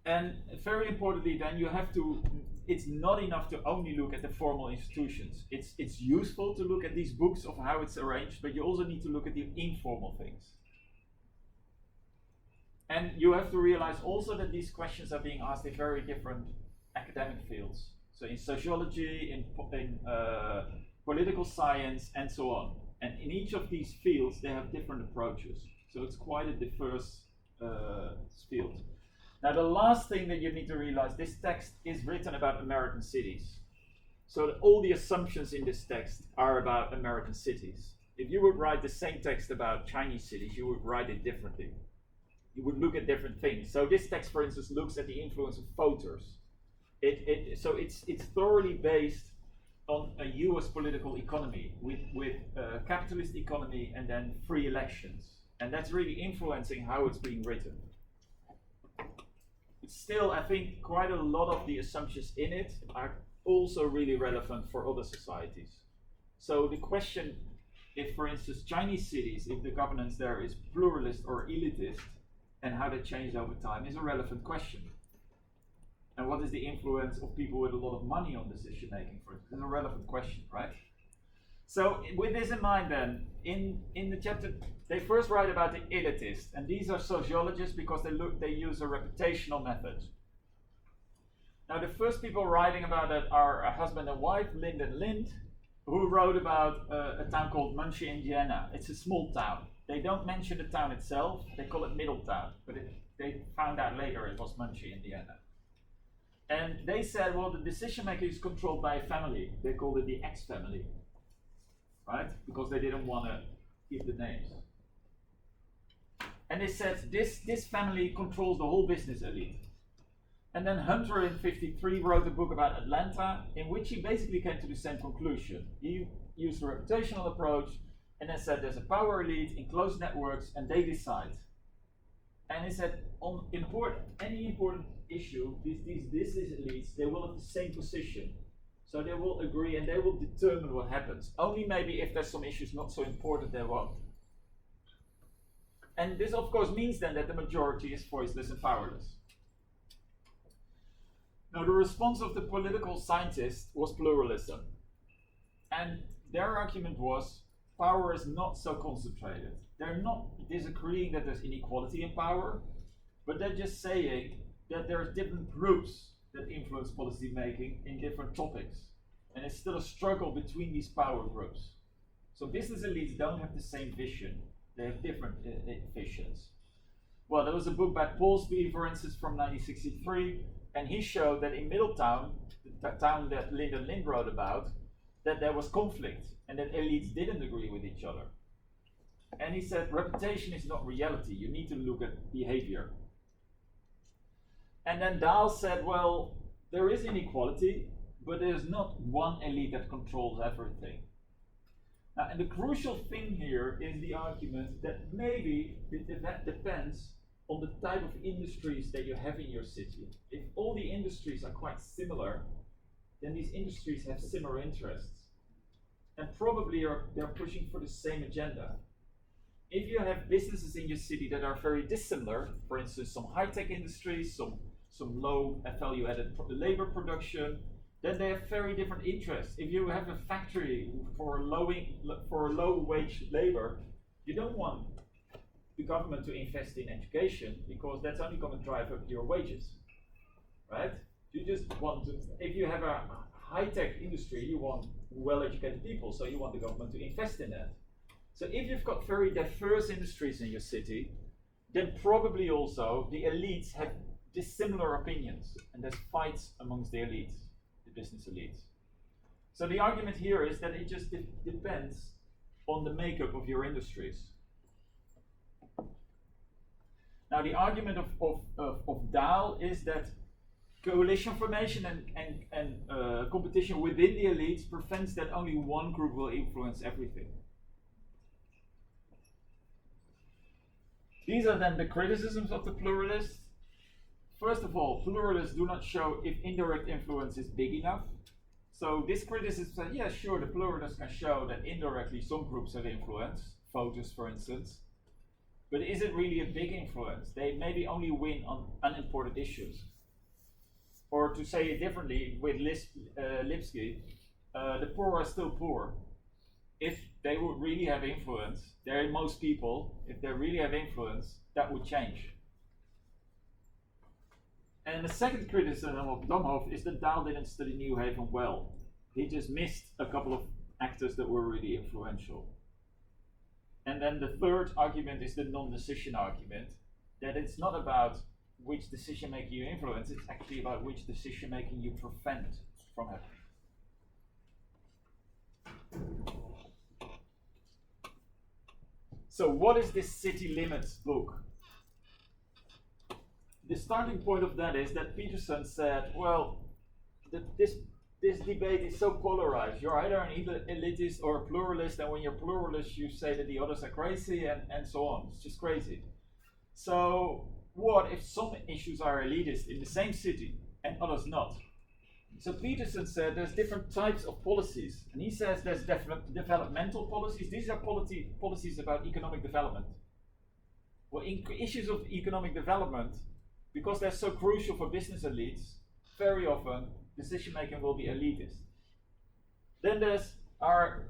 Speaker 1: And very importantly, then you have to, it's not enough to only look at the formal institutions. It's useful to look at these books of how it's arranged, but you also need to look at the informal things. And you have to realize also that these questions are being asked in very different academic fields. So in sociology, in political science, and so on. And in each of these fields, they have different approaches. So it's quite a diverse field. Now, the last thing that you need to realize, this text is written about American cities. So that all the assumptions in this text are about American cities. If you would write the same text about Chinese cities, you would write it differently. You would look at different things. So this text, for instance, looks at the influence of voters. So it's thoroughly based on a US political economy with a capitalist economy and then free elections. And that's really influencing how it's being written. But still, I think quite a lot of the assumptions in it are also really relevant for other societies. So the question, if for instance Chinese cities, if the governance there is pluralist or elitist, and how they change over time is a relevant question. And what is the influence of people with a lot of money on decision making, for instance? Is a relevant question, right? So with this in mind then, in the chapter, they first write about the elitist, and these are sociologists because they use a reputational method. Now the first people writing about it are a husband and wife, Lind and Lind, who wrote about a town called Muncie, Indiana. It's a small town. They don't mention the town itself, they call it Middletown, but they found out later it was Muncie, Indiana. And they said, well, the decision making is controlled by a family. They called it the X family, right? Because they didn't want to give the names. And they said, this family controls the whole business elite. And then Hunter in '53 wrote a book about Atlanta, in which he basically came to the same conclusion. He used a reputational approach, and then said there's a power elite in closed networks and they decide. And he said on any important issue, these business elites, they will have the same position. So they will agree and they will determine what happens. Only maybe if there's some issues not so important, they won't. And this of course means then that the majority is voiceless and powerless. Now the response of the political scientists was pluralism. And their argument was, power is not so concentrated. They're not disagreeing that there's inequality in power, but they're just saying that there's different groups that influence policy making in different topics. And it's still a struggle between these power groups. So business elites don't have the same vision. They have different visions. Well, there was a book by Polsby, for instance, from 1963, and he showed that in Middletown, the town that Lind and Lind wrote about, that there was conflict and that elites didn't agree with each other. And he said, reputation is not reality. You need to look at behavior. And then Dahl said, well, there is inequality, but there's not one elite that controls everything. Now, and the crucial thing here is the argument that maybe that depends on the type of industries that you have in your city. If all the industries are quite similar, then these industries have similar interests. And probably they're pushing for the same agenda. If you have businesses in your city that are very dissimilar, for instance, some high-tech industries, some low value-added labor production, then they have very different interests. If you have a factory for low-wage labor, you don't want the government to invest in education because that's only going to drive up your wages, right? You just want to, if you have a high-tech industry, you want well-educated people, so you want the government to invest in that. So if you've got very diverse industries in your city, then probably also the elites have dissimilar opinions, and there's fights amongst the elites, the business elites. So the argument here is that it just depends on the makeup of your industries. Now the argument of Dahl is that coalition formation and competition within the elites prevents that only one group will influence everything. These are then the criticisms of the pluralists. First of all, pluralists do not show if indirect influence is big enough. So this criticism says, yeah, sure, the pluralists can show that indirectly some groups have influence, voters for instance, but is it really a big influence? They maybe only win on unimportant issues. Or to say it differently, with Lipsky, the poor are still poor. If they would really have influence, they're most people, if they really have influence, that would change. And the second criticism of Domhoff is that Dahl didn't study New Haven well. He just missed a couple of actors that were really influential. And then the third argument is the non-decision argument, that it's not about which decision making you influence, it's actually about which decision making you prevent from happening. So what is this City Limits book? The starting point of that is that Peterson said, well, this debate is so polarized. You're either an elitist or a pluralist, and when you're pluralist, you say that the others are crazy, and so on. It's just crazy. So what if some issues are elitist in the same city and others not? So Peterson said there's different types of policies, and he says there's developmental policies. These are policies about economic development. Well, in issues of economic development, because they're so crucial for business elites, very often decision making will be elitist. Then there's our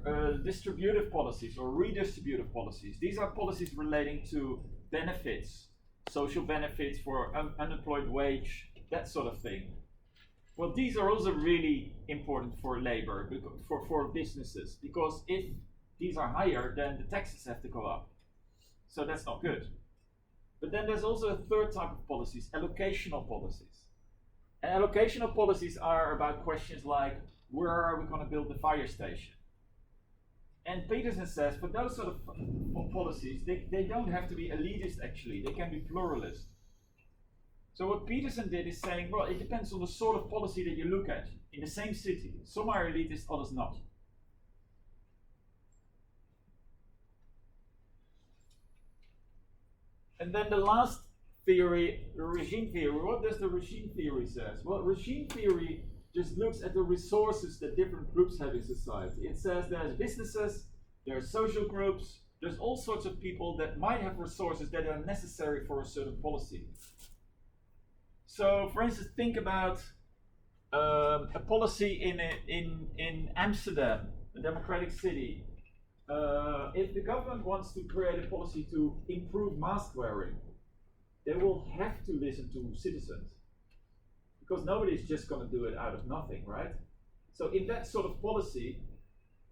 Speaker 1: distributive policies or redistributive policies. These are policies relating to benefits, social benefits for unemployed wage, that sort of thing. Well, these are also really important for labor, for businesses, because if these are higher, then the taxes have to go up. So that's not good. But then there's also a third type of policies, allocational policies. And allocational policies are about questions like, where are we going to build the fire station? And Peterson says, for those sort of policies, they don't have to be elitist actually, they can be pluralist. So what Peterson did is saying, well, it depends on the sort of policy that you look at in the same city. Some are elitist, others not. And then the last theory, the regime theory. What does the regime theory say? Well, regime theory just looks at the resources that different groups have in society. It says there's businesses, there's social groups, there's all sorts of people that might have resources that are necessary for a certain policy. So, for instance, think about a policy in Amsterdam, a democratic city. If the government wants to create a policy to improve mask wearing, they will have to listen to citizens, because nobody's just going to do it out of nothing, right? So in that sort of policy,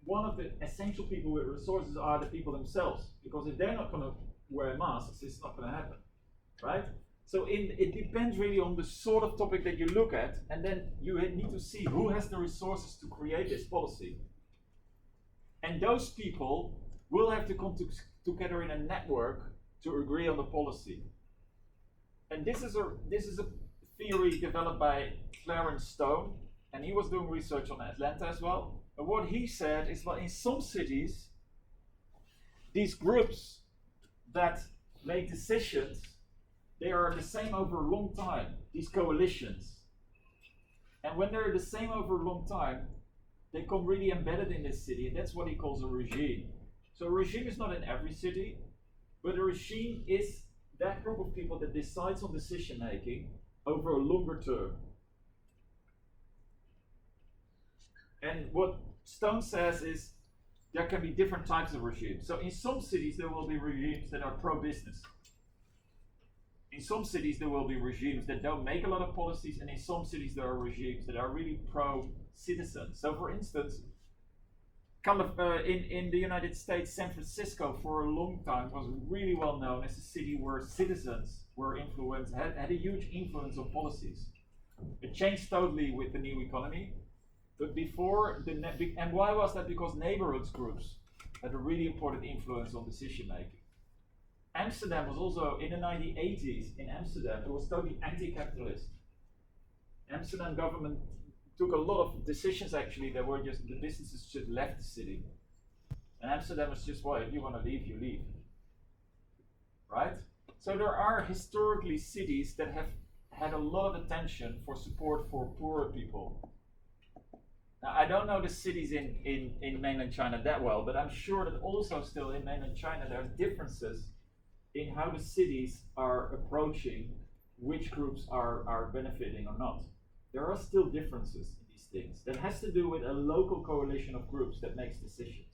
Speaker 1: one of the essential people with resources are the people themselves, because if they're not going to wear masks, it's not going to happen, right? So it depends really on the sort of topic that you look at, and then you need to see who has the resources to create this policy. And those people will have to come together in a network to agree on the policy. And this is a theory developed by Clarence Stone, and he was doing research on Atlanta as well. And what he said is that in some cities, these groups that make decisions, they are the same over a long time, these coalitions. And when they're the same over a long time, they come really embedded in this city, and that's what he calls a regime. So a regime is not in every city, but a regime is that group of people that decides on decision making over a longer term. And what Stone says is there can be different types of regimes. So in some cities there will be regimes that are pro-business. In some cities there will be regimes that don't make a lot of policies, and in some cities there are regimes that are really pro-citizens. So for instance, in the United States, San Francisco for a long time was really well known as a city where citizens were influenced, had a huge influence on policies. It changed totally with the new economy, but before and why was that? Because neighborhoods groups had a really important influence on decision making. Amsterdam was also, in the 1980s, in Amsterdam, it was totally anti-capitalist. Amsterdam government took a lot of decisions actually that were just, the businesses just left the city. And Amsterdam was just, well, if you want to leave, you leave. Right? So there are historically cities that have had a lot of attention for support for poorer people. Now, I don't know the cities in mainland China that well, but I'm sure that also still in mainland China there's differences in how the cities are approaching which groups are benefiting or not. There are still differences in these things. That has to do with a local coalition of groups that makes decisions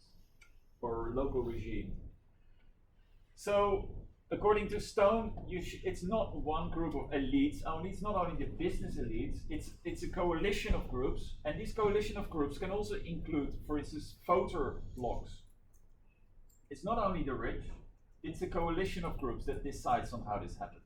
Speaker 1: or local regime. So, according to Stone, it's not one group of elites only. It's not only the business elites. It's a coalition of groups, and this coalition of groups can also include, for instance, voter blocs. It's not only the rich. It's a coalition of groups that decides on how this happens.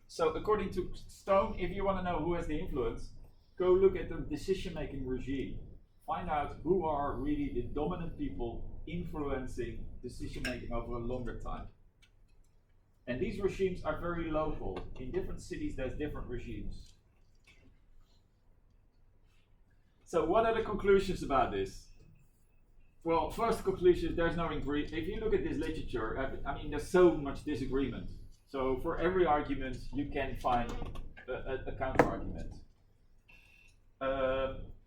Speaker 1: So, according to Stone, if you want to know who has the influence, go look at the decision-making regime. Find out who are really the dominant people influencing decision-making over a longer time. And these regimes are very local. In different cities, there's different regimes. So what are the conclusions about this? Well, first conclusion, there's no agreement. If you look at this literature, I mean, there's so much disagreement. So for every argument, you can find a counter-argument.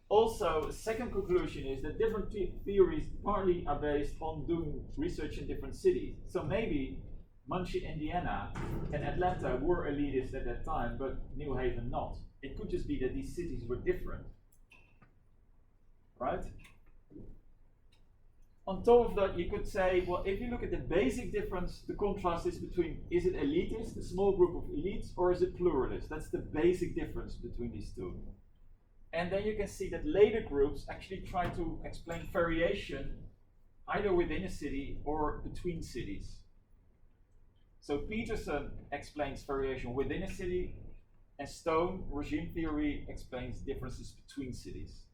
Speaker 1: Also, second conclusion is that different theories partly are based on doing research in different cities. So maybe Muncie, Indiana, and Atlanta were elitist at that time, but New Haven not. It could just be that these cities were different, right? On top of that, you could say, well, if you look at the basic difference, the contrast is between, is it elitist, a small group of elites, or is it pluralist? That's the basic difference between these two. And then you can see that later groups actually try to explain variation either within a city or between cities. So Peterson explains variation within a city, and Stone, regime theory, explains differences between cities.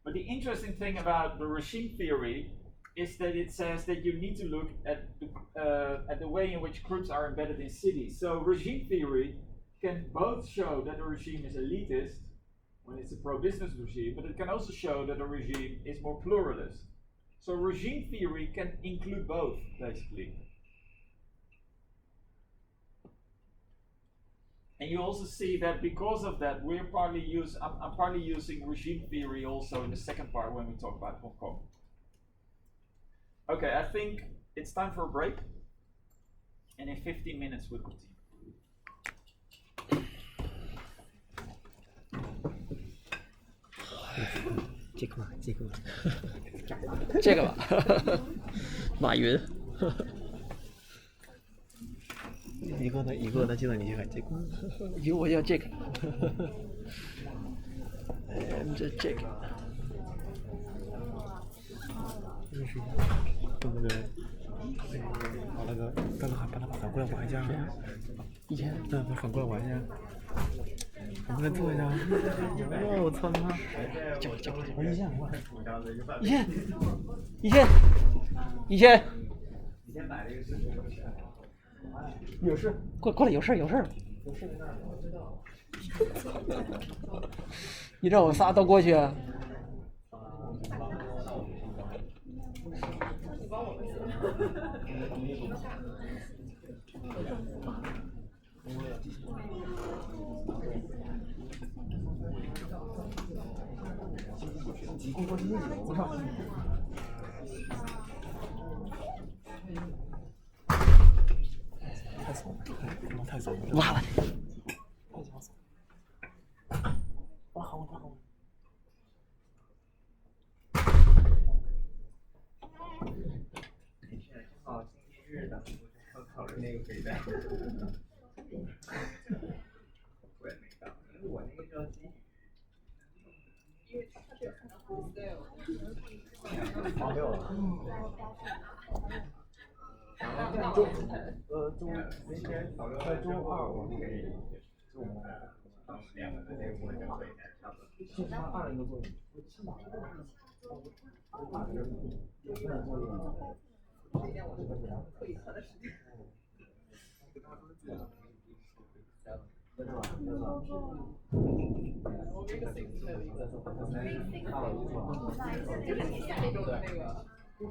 Speaker 1: But the interesting thing about the regime theory is that it says that you need to look at the way in which groups are embedded in cities. So regime theory can both show that a regime is elitist when it's a pro-business regime, but it can also show that a regime is more pluralist. So regime theory can include both, basically. And you also see that because of that, I'm partly using regime theory also in the second part when we talk about Hong Kong. Okay, I think it's time for a break. And in 15 minutes we'll continue.
Speaker 5: 这个吧，马云。
Speaker 8: 一个的记得你看这个，
Speaker 5: 一个我要这个，这个。
Speaker 8: 认识一下，跟那个，把那个让他反过来玩一下。
Speaker 5: 以前，
Speaker 8: 反过来玩一下。我们来做一下。哦，我操他妈！我一下，
Speaker 5: 以前。有事，过来，有事。你让我仨都过去啊？
Speaker 8: 太怂了！
Speaker 5: 哇了！
Speaker 8: 哇好！
Speaker 6: 好，星期日的，我要考虑那个肥皂。我也没到，因为我那个时候金鱼。
Speaker 8: 没有了。明天在周二我可以做两个的那个我就可以差不多。其他2人都做。对，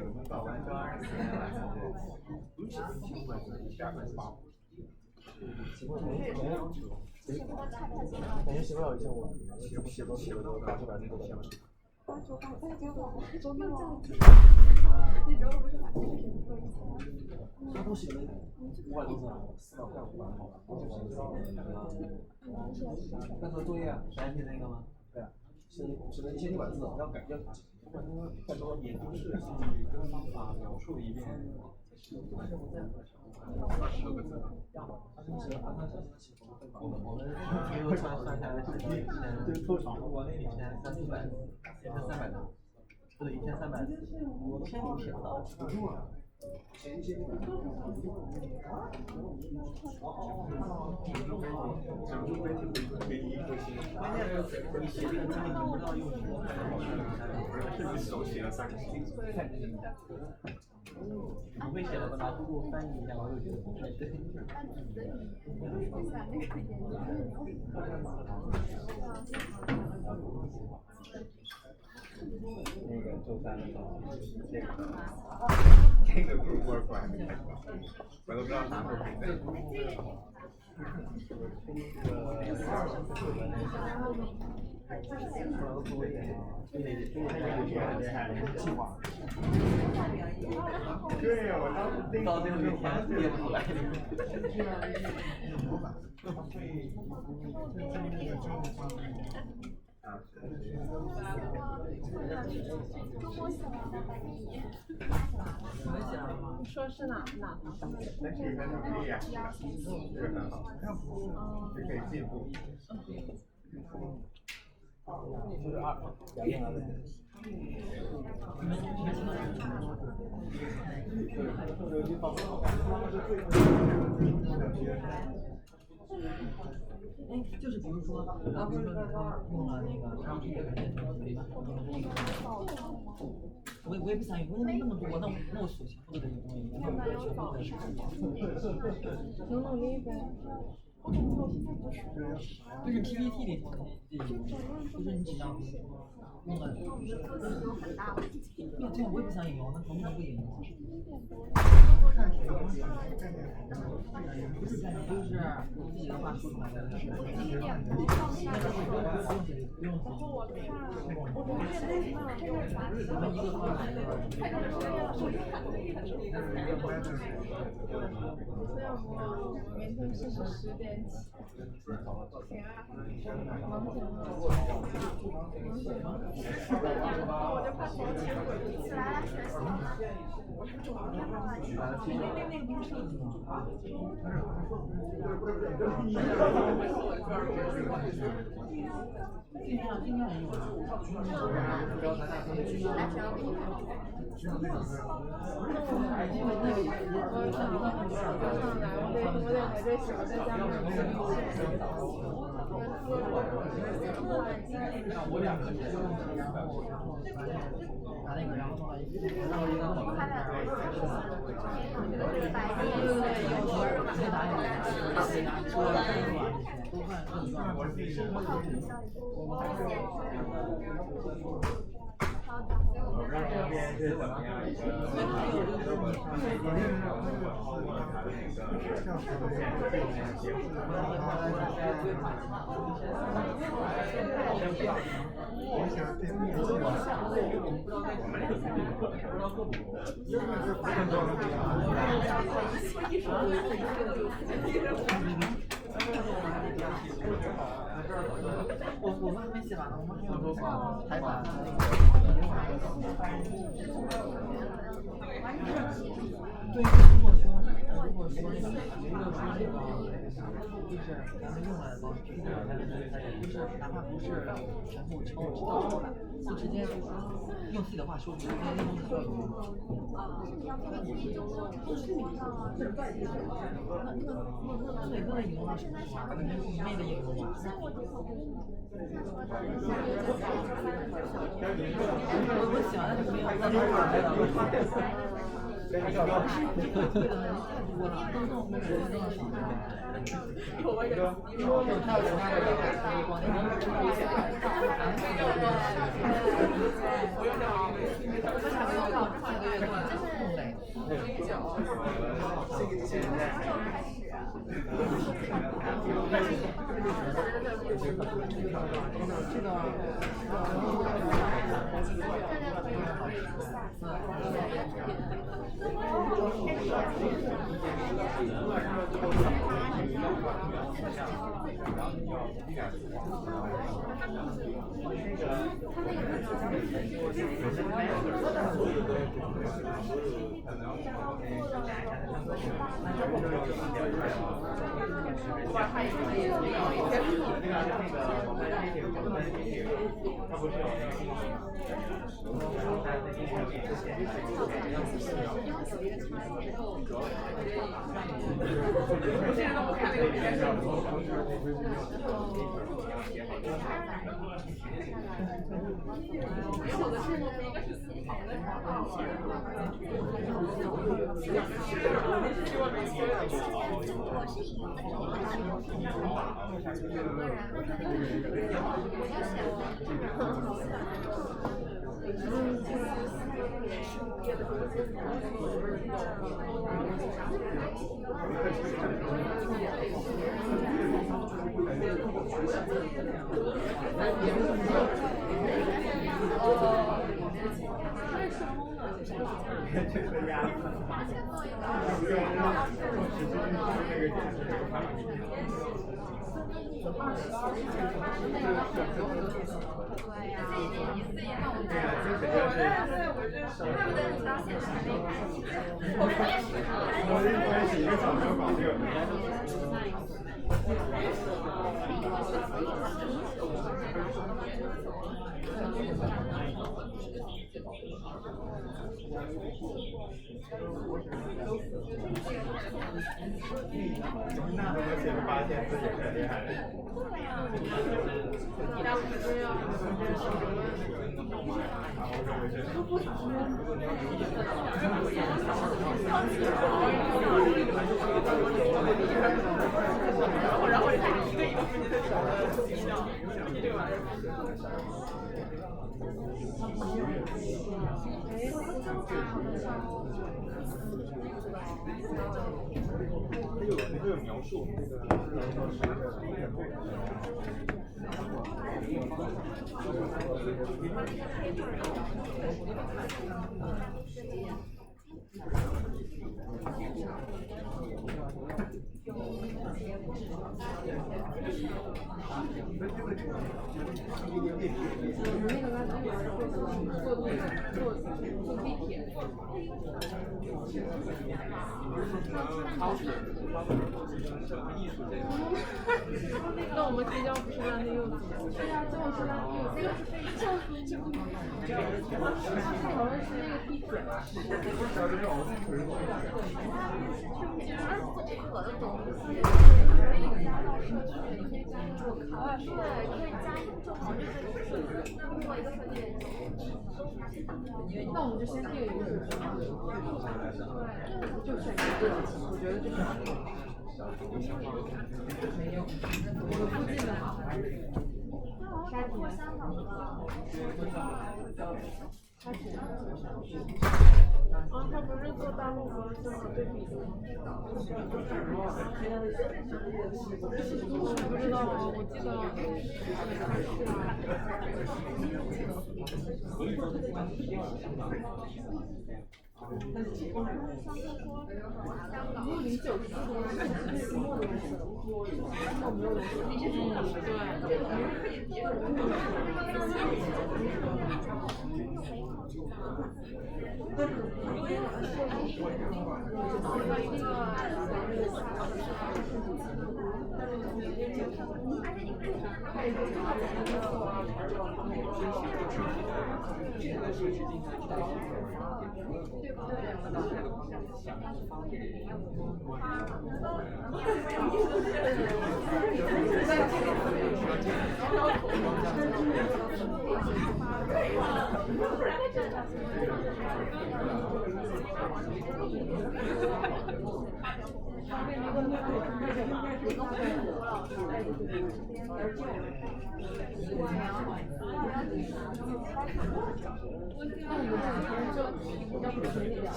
Speaker 8: 我们搞完专2年了，
Speaker 3: 感觉习惯有一些我写的都80版都写了。他都写了500多字了，400块500。那做作业啊？
Speaker 6: 白皮那个吗？
Speaker 3: 对啊，写了1600字，要改要
Speaker 6: 再说也就是去跟方法描述一遍。
Speaker 8: 20个字。
Speaker 6: 我们最后算下来是
Speaker 3: 凑长了，
Speaker 6: 我那1300，也是300多，不对，1300，1000写不到。
Speaker 8: 整部媒体给你1颗星。
Speaker 6: 关键是你写这个字你不知道用什么，
Speaker 8: 是你手写了3个星。
Speaker 6: 你不会写了把它google翻译一下，我就觉得不太对。
Speaker 8: 那个周3的时候，这个不Word还没开过，我都不知道啥时候可以在。
Speaker 3: 计划。
Speaker 8: 对呀，我当时
Speaker 6: 到最后一天憋不出来。
Speaker 4: 你说是哪方面的？
Speaker 8: 那是一个能力呀，这个很好，这可以进步。
Speaker 3: 就是2遍了。
Speaker 6: 就是比如说你用了那个上去的软件，我也不想用，我那么多，那我所强迫的这个东西，那我全部的时间。
Speaker 4: 努力呗。
Speaker 6: 就是 PPT 里头的这种，就是你只要用了，那这样我也不想引用，那能不能不引用？不是概念，就是自己的话说出来的。
Speaker 4: 然后我看，我觉得这类的这个啥，
Speaker 6: 我们一个方法一个。
Speaker 4: 所以我明天是10点起。行啊，忙死了。我就怕起来了，学习。
Speaker 6: 那个不是设计吗？尽量用。
Speaker 4: 我得在这写，在家里
Speaker 6: 把那个然后弄到一个，然后一个好看的。再打一个，说了多看更重要。
Speaker 8: 是怎么样一
Speaker 6: 我们还没写完呢，我们还有还把那个。对，如果说那个，就是咱们用了老师批的，就是哪怕不是全部抄的，就直接用自己的话说出来，那种比较有用。对，不能引用到什么话，你妹的引用吗？我喜欢的是没有自己打开的。
Speaker 4: 那我们提交不是让那柚子？对呀，这我是让柚子，讨论是那个地铁。那我们就先定一个日子吧。对，就选一个，我觉得这个。没有，我附近的好。沙田。沙田。啊，他不是做大陆和香港对比的吗？我不知道啊，我记得。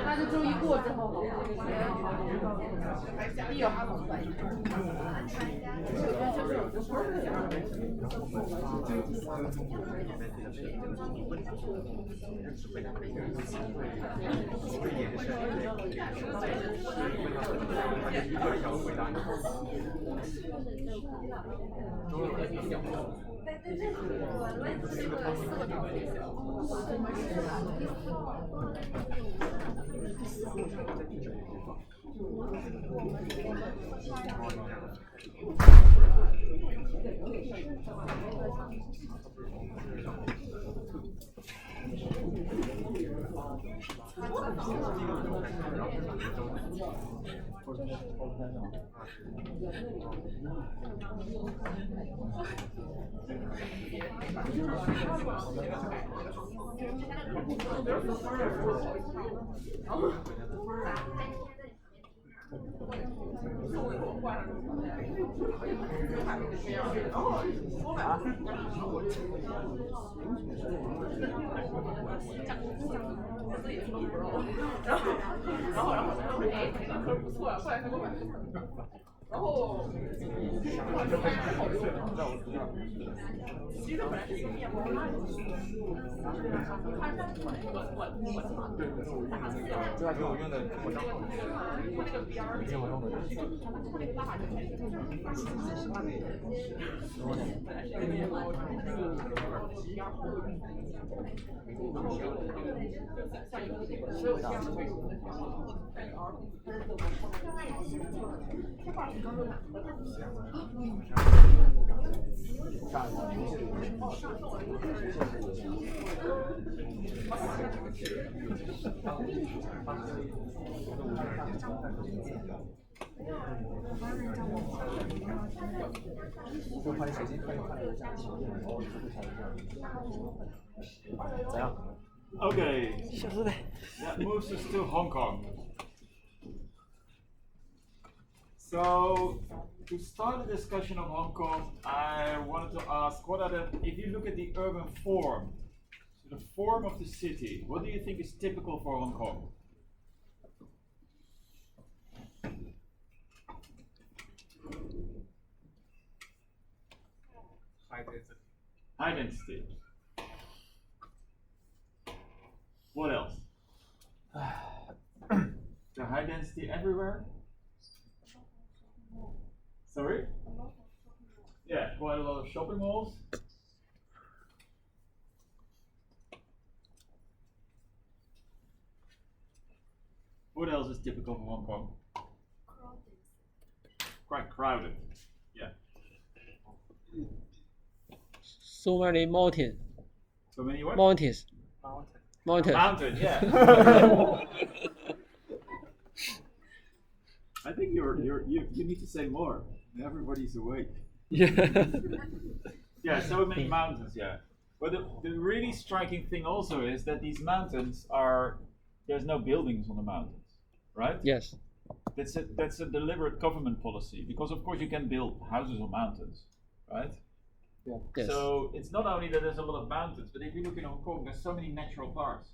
Speaker 4: 那就周一过之后好。
Speaker 1: Okay, that moves us to Hong Kong. So, to start the discussion of Hong Kong, I wanted to ask, what are if you look at the urban form, so the form of the city, what do you think is typical for Hong Kong?
Speaker 2: High density.
Speaker 1: High density. What else? The high density everywhere? Sorry? Yeah, quite a lot of shopping malls. What else is typical of Hong Kong? Quite crowded. Yeah.
Speaker 5: So many mountains.
Speaker 1: So many what?
Speaker 5: Mountains. Mountains.
Speaker 1: Mountain, yeah. I think you need to say more. Everybody's awake.
Speaker 5: Yeah.
Speaker 1: Yeah, so many mountains, yeah. But the really striking thing also is that these mountains there's no buildings on the mountains, right?
Speaker 5: Yes.
Speaker 1: That's a deliberate government policy, because of course you can build houses on mountains, right?
Speaker 3: Yeah.
Speaker 5: Yes.
Speaker 1: So it's not only that there's a lot of mountains, but if you look in Hong Kong, there's so many natural parks.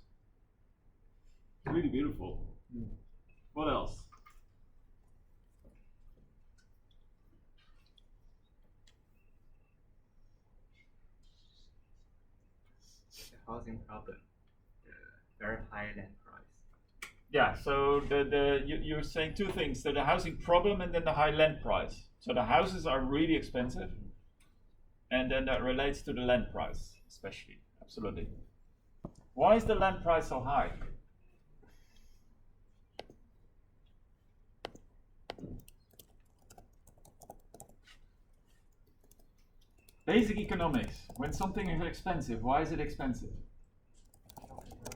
Speaker 1: It's really beautiful. What else?
Speaker 8: The housing problem, the very high land price.
Speaker 1: Yeah, so you're saying two things. So the housing problem and then the high land price. So the houses are really expensive, and then that relates to the land price, especially. Absolutely. Why is the land price so high? Basic economics. When something is expensive, why is it expensive?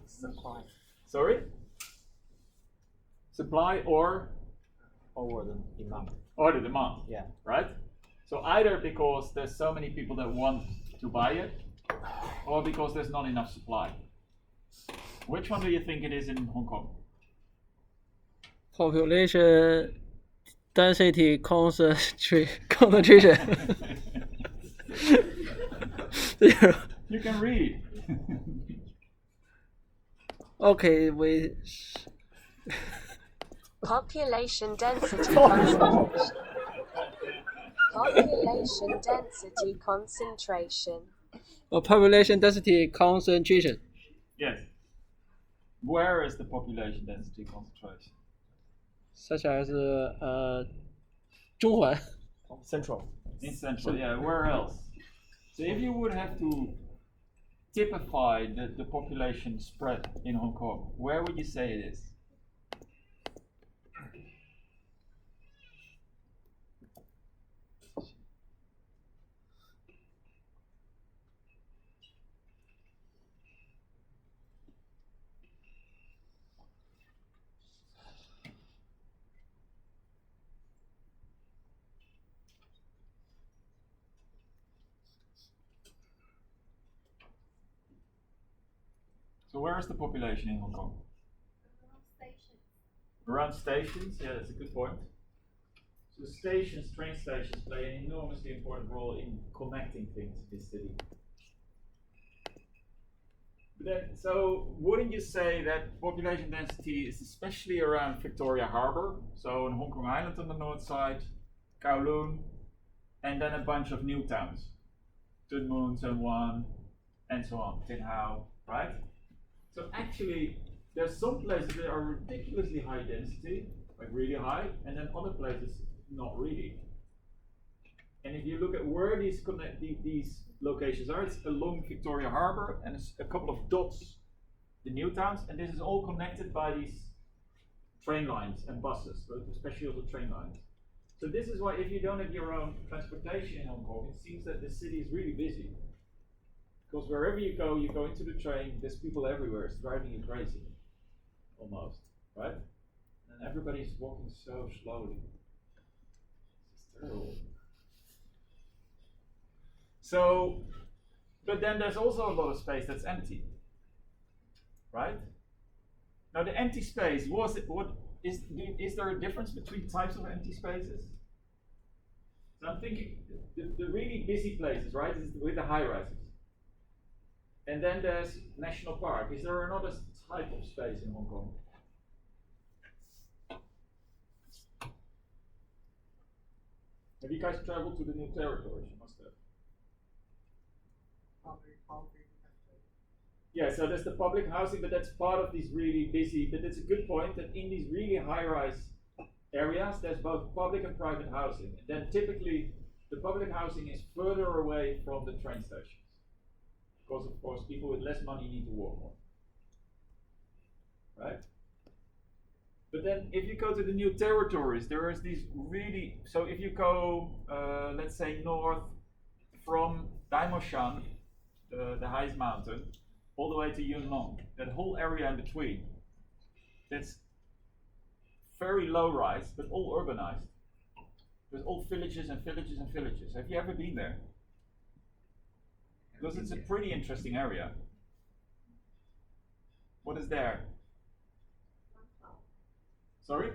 Speaker 3: Supply.
Speaker 1: Sorry? Supply or
Speaker 3: over the demand.
Speaker 1: Or the demand.
Speaker 3: Yeah.
Speaker 1: Right? So either because there's so many people that want to buy it, or because there's not enough supply. Which one do you think it is in Hong Kong?
Speaker 5: Population density concentration.
Speaker 1: You can read.
Speaker 5: Okay, we.
Speaker 9: Population density concentration. Population density concentration.
Speaker 5: Population density concentration.
Speaker 1: Yes. Where is the population density concentration?
Speaker 5: Such as Zhonghuan.
Speaker 3: Central.
Speaker 1: In Central, yeah. Where else? So if you would have to typify the population spread in Hong Kong, where would you say it is? So where is the population in Hong Kong? Around stations, yeah, that's a good point. So stations, train stations play an enormously important role in connecting things in this city. But then, so wouldn't you say that population density is especially around Victoria Harbour, so in Hong Kong Island on the north side, Kowloon, and then a bunch of new towns, Tuen Mun, Tsuen Wan, and so on, Tin Hau, right? So actually, there's some places that are ridiculously high density, like really high, and then other places not really. And if you look at where these locations are, it's along Victoria Harbour, and it's a couple of dots, the new towns, and this is all connected by these train lines and buses, but especially also train lines. So this is why if you don't have your own transportation in Hong Kong, it seems that the city is really busy. Because wherever you go into the train, there's people everywhere, it's driving you crazy, almost, right? And everybody's walking so slowly. It's terrible. So, but then there's also a lot of space that's empty, right? Now the empty space, is there a difference between types of empty spaces? So I'm thinking, the really busy places, right, is with the high rises. And then there's National Park. Is there another type of space in Hong Kong? Have you guys traveled to the new territories? You must have. Yeah, so there's the public housing, but that's part of these really busy, but it's a good point that in these really high-rise areas, there's both public and private housing. And then typically, the public housing is further away from the train stations. Because of course, people with less money need to walk more. Right? But then if you go to the new territories, there is these really, so if you go, let's say north from Daimoshan, the highest mountain, all the way to Yunlong, that whole area in between, that's very low rise, but all urbanized. There's all villages and villages and villages. Have you ever been there? Because it's a pretty interesting area. What is there? Sorry?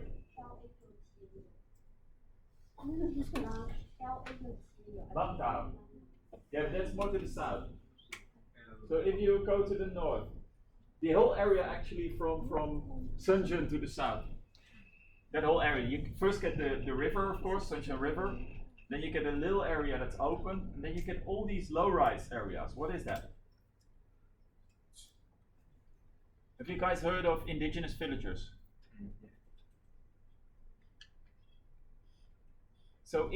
Speaker 1: Langtao. Yeah, but that's more to the south. So if you go to the north, the whole area actually from Shenzhen to the south, that whole area, you first get the river, of course, Shenzhen River, then you get a little area that's open, and then you get all these low-rise areas. What is that? Have you guys heard of indigenous villagers? So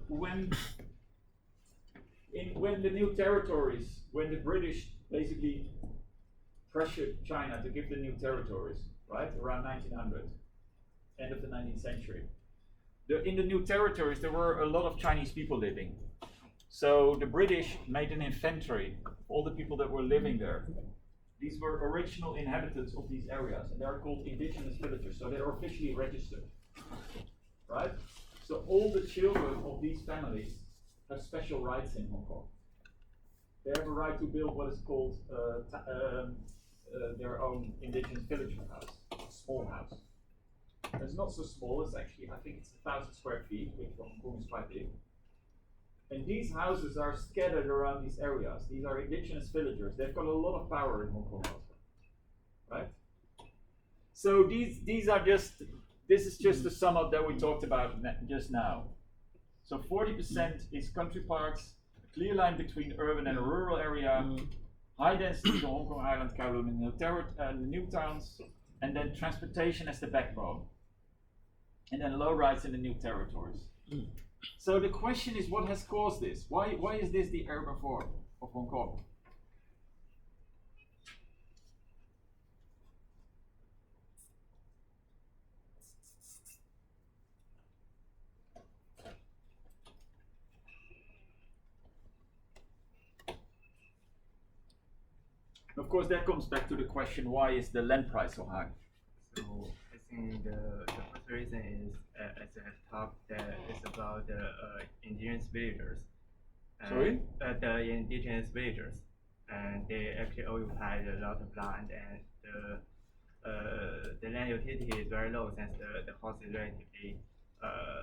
Speaker 1: when the new territories, when the British basically pressured China to give the new territories, right, around 1900, end of the 19th century. In the new territories, there were a lot of Chinese people living. So the British made an inventory of all the people that were living there. These were original inhabitants of these areas, and they are called indigenous villagers, so they are officially registered. right? So all the children of these families have special rights in Hong Kong. They have a right to build what is called their own indigenous villager house, a small house. It's not so small, it's actually, I think it's 1,000 square feet, which for Hong Kong is quite big. And these houses are scattered around these areas. These are indigenous villagers. They've got a lot of power in Hong Kong also, right? So these are just, this is just the sum up that we talked about just now. So 40% is country parks, a clear line between urban and a rural area, high density to Hong Kong Island, Kowloon and the new towns, and then transportation as the backbone. And then low rise in the new territories. So the question is, what has caused this? Why is this the urban form of Hong Kong? Of course, that comes back to the question, why is the land price so high?
Speaker 8: So I think the first reason is, as I have talked, that it's about the indigenous villagers.
Speaker 1: Sorry?
Speaker 8: The indigenous villagers, and they actually occupied a lot of land, and the land utility is very low since the house is relatively a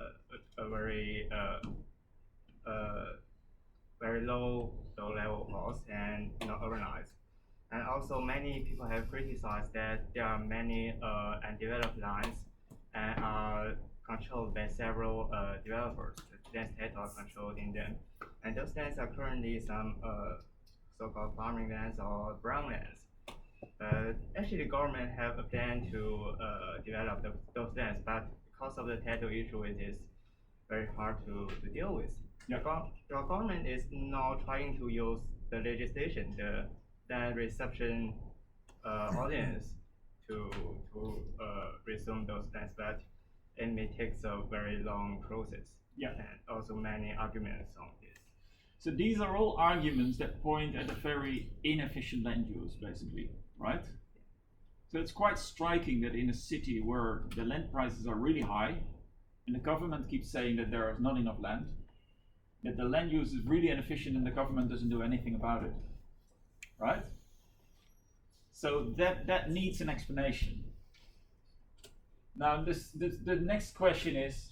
Speaker 8: very low level house and not urbanized. And also many people have criticized that there are many undeveloped lands and are controlled by several developers. The land states are controlled in them. And those lands are currently some so-called farming lands or brown lands. Actually, the government have a plan to develop those lands, but because of the title issue, it is very hard to deal with.
Speaker 1: Yeah.
Speaker 8: The government is now trying to use the legislation, the land reception ordinance, to resume those lands, but it may take a very long process.
Speaker 1: Yeah.
Speaker 8: And also many arguments on this.
Speaker 1: So these are all arguments that point at a very inefficient land use, basically, right? So it's quite striking that in a city where the land prices are really high, and the government keeps saying that there is not enough land, that the land use is really inefficient and the government doesn't do anything about it, right? So that needs an explanation. Now the next question is,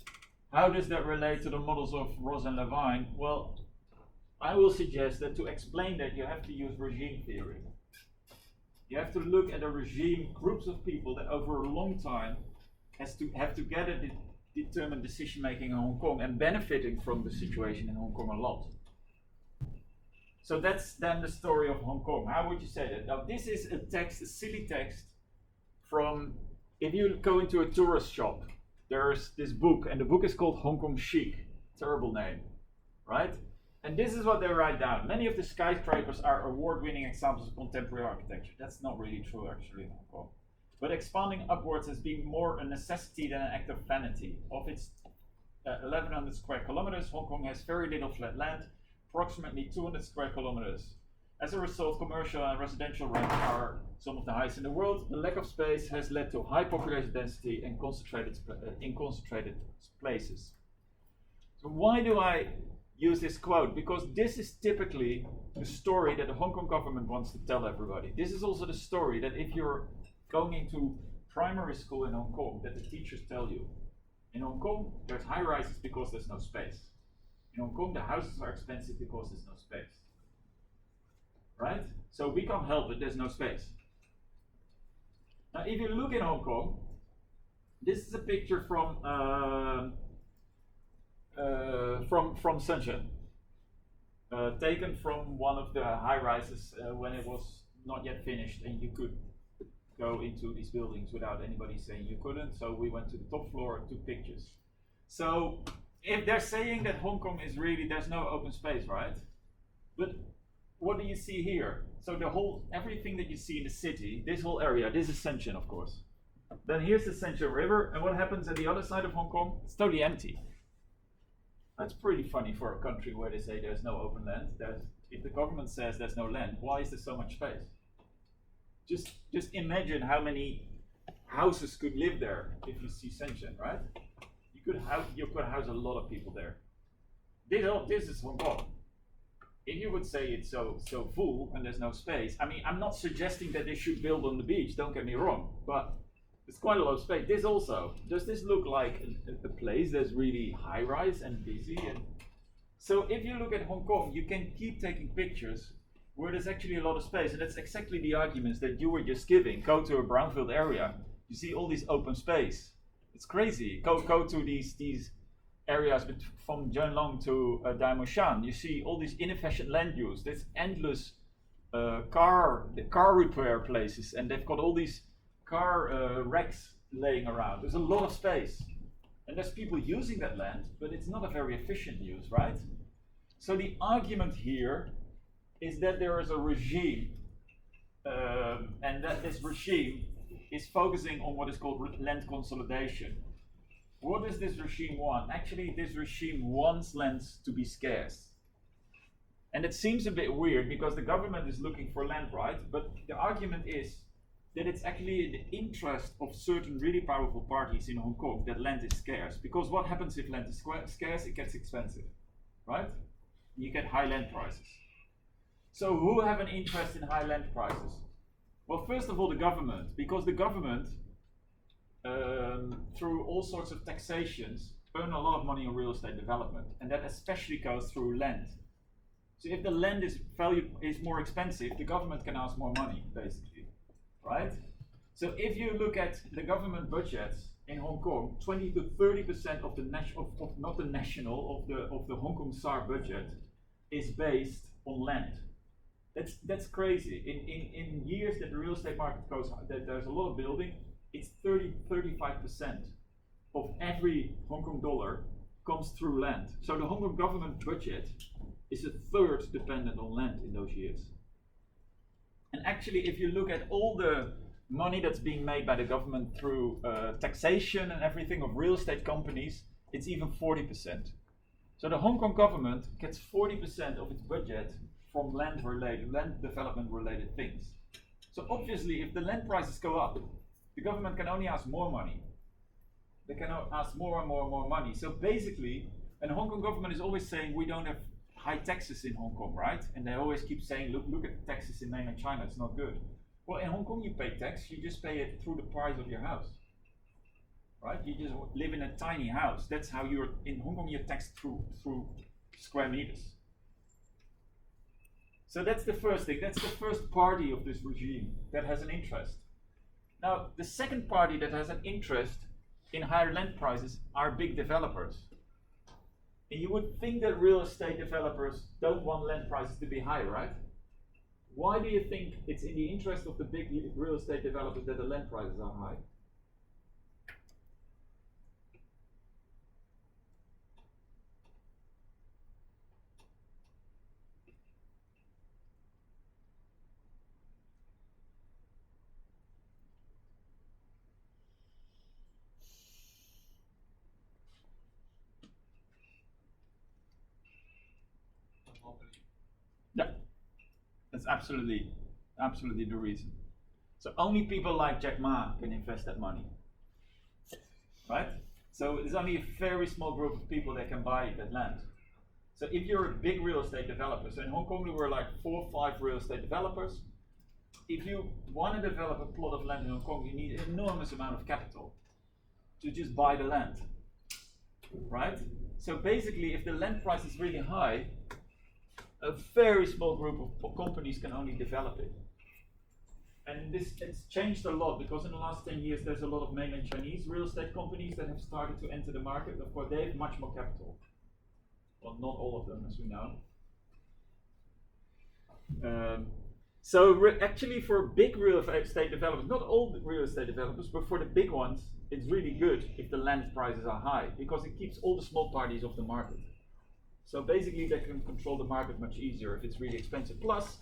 Speaker 1: how does that relate to the models of Ross and Levine? Well, I will suggest that to explain that, you have to use regime theory. You have to look at a regime, groups of people that over a long time have together determined decision making in Hong Kong and benefiting from the situation in Hong Kong a lot. So that's then the story of Hong Kong. How would you say that? Now this is a text, a silly text from, if you go into a tourist shop, there's this book, and the book is called Hong Kong Chic. Terrible name, right? And this is what they write down. Many of the skyscrapers are award-winning examples of contemporary architecture. That's not really true, actually, in Hong Kong. But expanding upwards has been more a necessity than an act of vanity. Of its 1,100 square kilometers, Hong Kong has very little flat land, approximately 200 square kilometers. As a result, commercial and residential rents are some of the highest in the world. The lack of space has led to high population density and concentrated places. So why do I use this quote? Because this is typically the story that the Hong Kong government wants to tell everybody. This is also the story that if you're going into primary school in Hong Kong, that the teachers tell you. In Hong Kong, there's high rises because there's no space. In Hong Kong, the houses are expensive because there's no space. Right? So we can't help it, there's no space. Now, if you look in Hong Kong, this is a picture from Shenzhen, taken from one of the high rises when it was not yet finished, and you could go into these buildings without anybody saying you couldn't. So we went to the top floor and took pictures. So if they're saying that Hong Kong is really, there's no open space, right? But what do you see here? So everything that you see in the city, this whole area, this is Shenzhen, of course. Then here's the Shenzhen River, and what happens at the other side of Hong Kong? It's totally empty. That's pretty funny for a country where they say there's no open land. If the government says there's no land, why is there so much space? Just imagine how many houses could live there if you see Shenzhen, right? You you could house a lot of people there. This is Hong Kong. If you would say it's so full and there's no space, I mean, I'm not suggesting that they should build on the beach, don't get me wrong, but it's quite a lot of space. This also, does this look like a place that's really high-rise and busy? And so if you look at Hong Kong, you can keep taking pictures where there's actually a lot of space, and that's exactly the arguments that you were just giving. Go to a brownfield area, you see all these open space. It's crazy. Go to these areas from Jianlong to Dai Shan. You see all these inefficient land use. There's endless car repair places, and they've got all these car wrecks laying around. There's a lot of space, and there's people using that land, but it's not a very efficient use, right? So the argument here is that there is a regime, and that this regime is focusing on what is called land consolidation. What does this regime want? Actually, this regime wants lands to be scarce. And it seems a bit weird because the government is looking for land, right? But the argument is that it's actually in the interest of certain really powerful parties in Hong Kong that land is scarce. Because what happens if land is scarce? It gets expensive, right? You get high land prices. So who have an interest in high land prices? Well, first of all, the government, because the government, through all sorts of taxations, earn a lot of money on real estate development, and that especially goes through land. So if the land is more expensive, the government can ask more money, basically, right? So if you look at the government budgets in Hong Kong, 20 to 30% of the Hong Kong SAR budget is based on land. That's crazy. In years that the real estate market goes, that there's a lot of building, it's 35% of every Hong Kong dollar comes through land. So the Hong Kong government budget is a third dependent on land in those years. And actually, if you look at all the money that's being made by the government through taxation and everything of real estate companies, it's even 40%. So the Hong Kong government gets 40% of its budget from land development related things. So obviously, if the land prices go up, the government can only ask more money. They can ask more and more and more money. So basically, and the Hong Kong government is always saying we don't have high taxes in Hong Kong, right? And they always keep saying, look at the taxes in mainland China, it's not good. Well, in Hong Kong you pay tax, you just pay it through the price of your house, right? You just live in a tiny house. That's how in Hong Kong you're taxed through square meters. So that's the first thing. That's the first party of this regime that has an interest. Now, the second party that has an interest in higher land prices are big developers. And you would think that real estate developers don't want land prices to be high, right? Why do you think it's in the interest of the big real estate developers that the land prices are high? Yeah, that's absolutely the reason. So only people like Jack Ma can invest that money, right? So there's only a very small group of people that can buy that land. So if you're a big real estate developer, so in Hong Kong there were like 4 or 5 real estate developers. If you want to develop a plot of land in Hong Kong, you need an enormous amount of capital to just buy the land, right? So basically, if the land price is really high, a very small group of companies can only develop it. And it's changed a lot because in the last 10 years there's a lot of mainland Chinese real estate companies that have started to enter the market. Of course, they have much more capital. Well, not all of them, as we know. Actually for big real estate developers, not all the real estate developers, but for the big ones, it's really good if the land prices are high because it keeps all the small parties off the market. So basically they can control the market much easier if it's really expensive. Plus,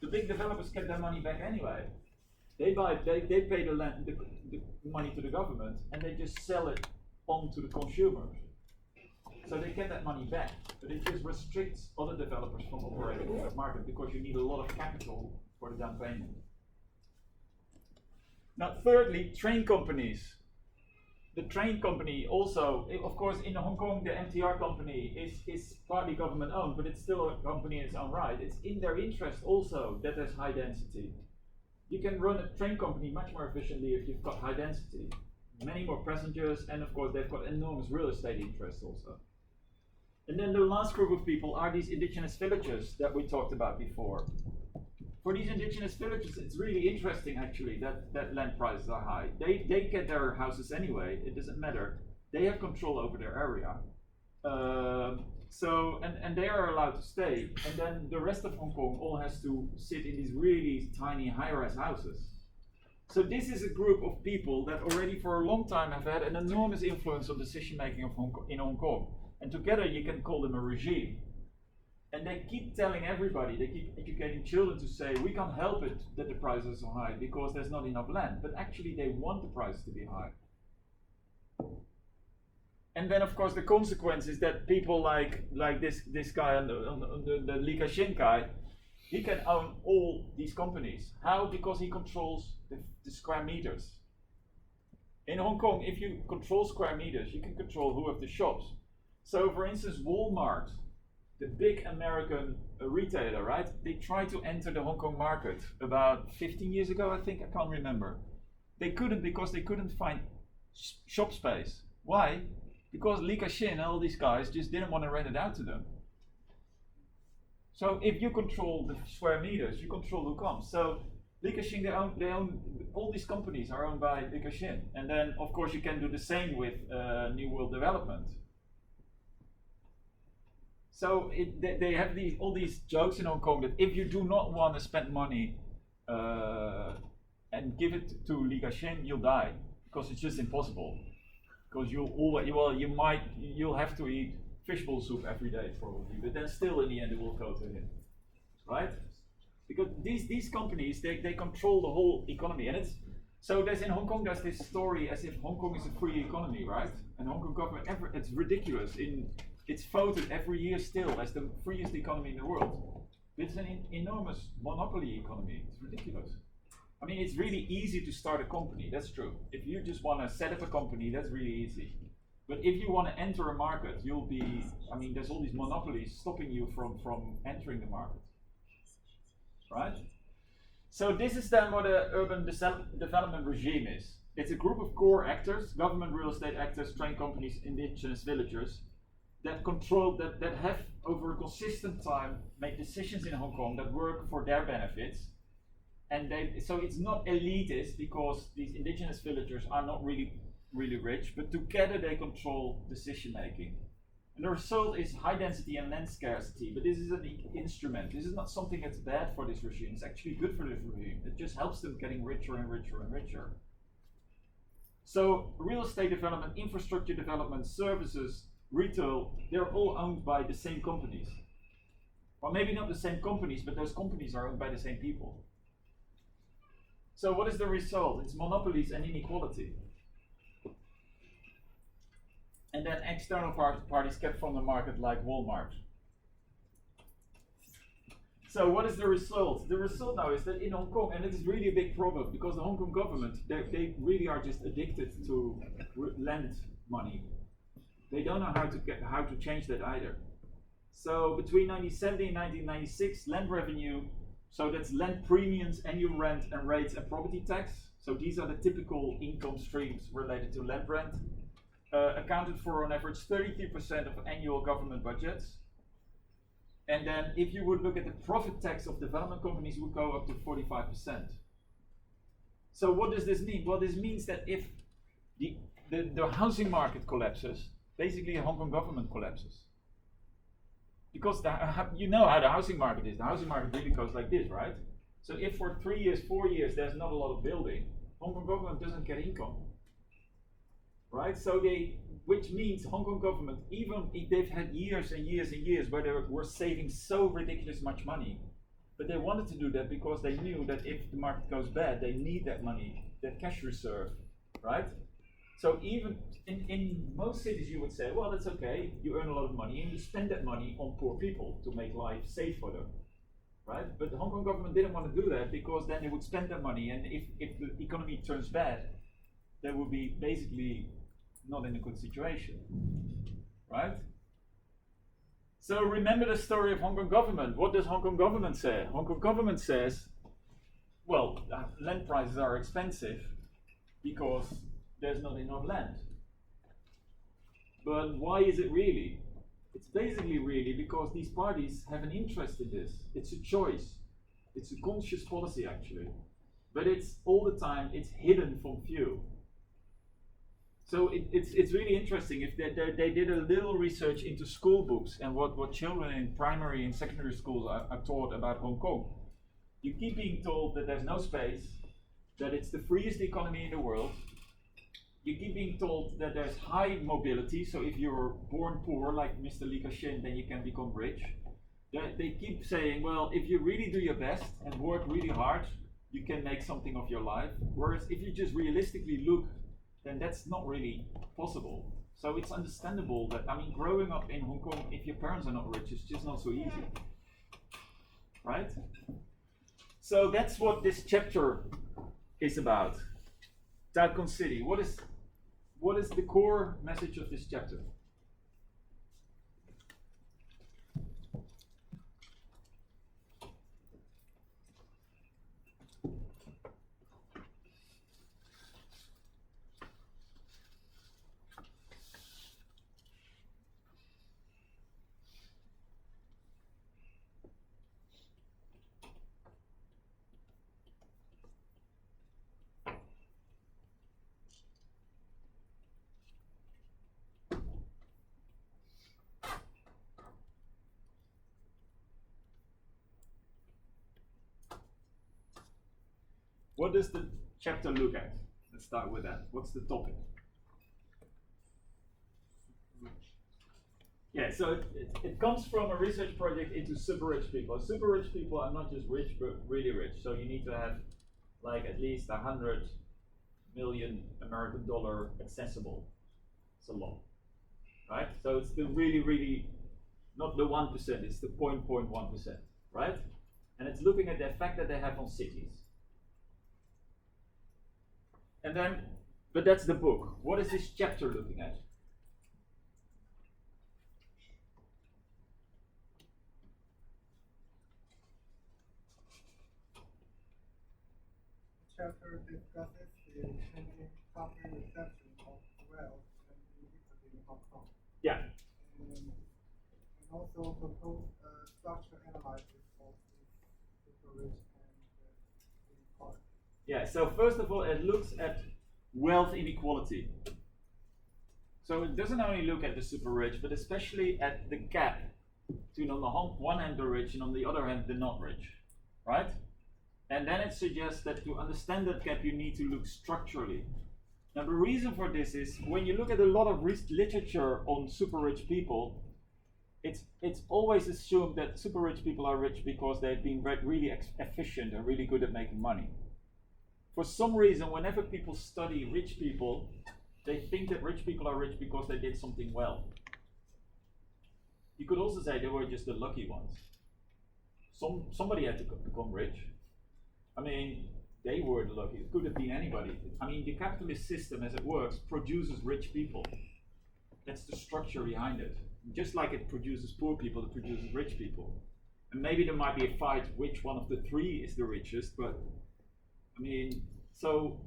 Speaker 1: the big developers get their money back anyway. They pay the money to the government and they just sell it on to the consumers. So they get that money back. But it just restricts other developers from operating in that market because you need a lot of capital for the down payment. Now thirdly, train companies. the train company also, of course, in Hong Kong, the MTR company is partly government owned, but it's still a company in its own right. It's in their interest also that there's high density. You can run a train company much more efficiently if you've got high density, many more passengers, and of course, they've got enormous real estate interests also. And then the last group of people are these indigenous villagers that we talked about before. For these indigenous villages, it's really interesting actually that land prices are high. They get their houses anyway, it doesn't matter. They have control over their area. And they are allowed to stay. And then the rest of Hong Kong all has to sit in these really tiny high-rise houses. So this is a group of people that already for a long time have had an enormous influence on decision-making of in Hong Kong. And together you can call them a regime. And they keep telling everybody, they keep educating children to say, we can't help it that the prices are so high because there's not enough land. But actually they want the prices to be high. And then of course the consequence is that people like this guy on the Li Ka-shing guy, he can own all these companies. How? Because he controls the square meters. In Hong Kong, if you control square meters, you can control who have the shops. So for instance, Walmart, the big American retailer, right? They tried to enter the Hong Kong market about 15 years ago, I think, I can't remember. They couldn't because they couldn't find shop space. Why? Because Li Ka-shing and all these guys just didn't want to rent it out to them. So if you control the square meters, you control who comes. So Li Ka-shing, they own all these companies are owned by Li Ka-shing. And then of course you can do the same with New World Development. So they have all these jokes in Hong Kong that if you do not want to spend money and give it to Li Ka-shing, you'll die because it's just impossible. Because you'll have to eat fishbowl soup every day probably, but then still in the end it will go to him, right? Because these companies they control the whole economy, and there's in Hong Kong there's this story as if Hong Kong is a free economy, right? And Hong Kong government it's ridiculous. It's voted every year still as the freest economy in the world. It's an enormous monopoly economy. It's ridiculous. I mean, it's really easy to start a company, that's true. If you just want to set up a company, that's really easy. But if you want to enter a market, there's all these monopolies stopping you from entering the market, right? So this is then what an urban development regime is. It's a group of core actors, government, real estate actors, train companies, indigenous villagers, that control, that have over a consistent time made decisions in Hong Kong that work for their benefits. And so it's not elitist because these indigenous villagers are not really rich, but together they control decision making. And the result is high density and land scarcity, but this is an instrument. This is not something that's bad for this regime. It's actually good for this regime. It just helps them getting richer and richer and richer. So real estate development, infrastructure development, services, retail, they're all owned by the same companies. Well, maybe not the same companies, but those companies are owned by the same people. So what is the result? It's monopolies and inequality. And then external parties kept from the market like Walmart. So what is the result? The result now is that in Hong Kong, and it is really a big problem because the Hong Kong government, they really are just addicted to land money. They don't know how to change that either. So between 1970 and 1996, land revenue, so that's land premiums, annual rent and rates and property tax. So these are the typical income streams related to land rent. Accounted for on average 33% of annual government budgets. And then if you would look at the profit tax of development companies, would go up to 45%. So what does this mean? Well, this means that if the housing market collapses, basically the Hong Kong government collapses. Because you know how the housing market is. The housing market really goes like this, right? So if for 3 years, 4 years, there's not a lot of building, Hong Kong government doesn't get income. Right? So which means Hong Kong government, even if they've had years and years and years where they were saving so ridiculous much money, but they wanted to do that because they knew that if the market goes bad, they need that money, that cash reserve, right? So even in most cities you would say, well, that's okay, you earn a lot of money and you spend that money on poor people to make life safe for them, right? But the Hong Kong government didn't want to do that because then they would spend that money, and if the economy turns bad, there would be basically not in a good situation, right? So remember the story of Hong Kong government. What does Hong Kong government say? Hong Kong government says, well, land prices are expensive because there's not enough land. But why is it really? It's basically really because these parties have an interest in this. It's a choice. It's a conscious policy actually. But it's all the time, it's hidden from view. So it's really interesting. If they did a little research into school books and what children in primary and secondary schools are taught about Hong Kong, you keep being told that there's no space, that it's the freest economy in the world. You keep being told that there's high mobility, so if you're born poor, like Mr. Li Ka-shing, then you can become rich. They keep saying, well, if you really do your best and work really hard, you can make something of your life. Whereas if you just realistically look, then that's not really possible. So it's understandable that, I mean, growing up in Hong Kong, if your parents are not rich, it's just not so easy, right? So that's what this chapter is about. Tai Kung City. What is the core message of this chapter? What does the chapter look at? Let's start with that. What's the topic? Yeah, so it comes from a research project into super rich people. Super rich people are not just rich, but really rich. So you need to have like at least 100 million American dollar accessible. It's a lot, right? So it's the really, really, not the 1%, it's the 0.1%, right? And it's looking at the effect that they have on cities. And then, but that's the book. What is this chapter looking at?
Speaker 10: Chapter discusses the changing public reception of wealth and inequity in Hong Kong.
Speaker 1: Yeah.
Speaker 10: And also propose a structural analysis of the super rich and inequality.
Speaker 1: Yeah, so first of all, it looks at wealth inequality. So it doesn't only look at the super rich, but especially at the gap between on the one hand the rich and on the other hand the not rich, right? And then it suggests that to understand that gap, you need to look structurally. Now the reason for this is when you look at a lot of literature on super rich people, it's always assumed that super rich people are rich because they've been really efficient and really good at making money. For some reason, whenever people study rich people, they think that rich people are rich because they did something well. You could also say they were just the lucky ones. Somebody had to become rich. I mean, they were the lucky. It could have been anybody. I mean, the capitalist system, as it works, produces rich people. That's the structure behind it. Just like it produces poor people, it produces rich people. And maybe there might be a fight which one of the three is the richest, but I mean, so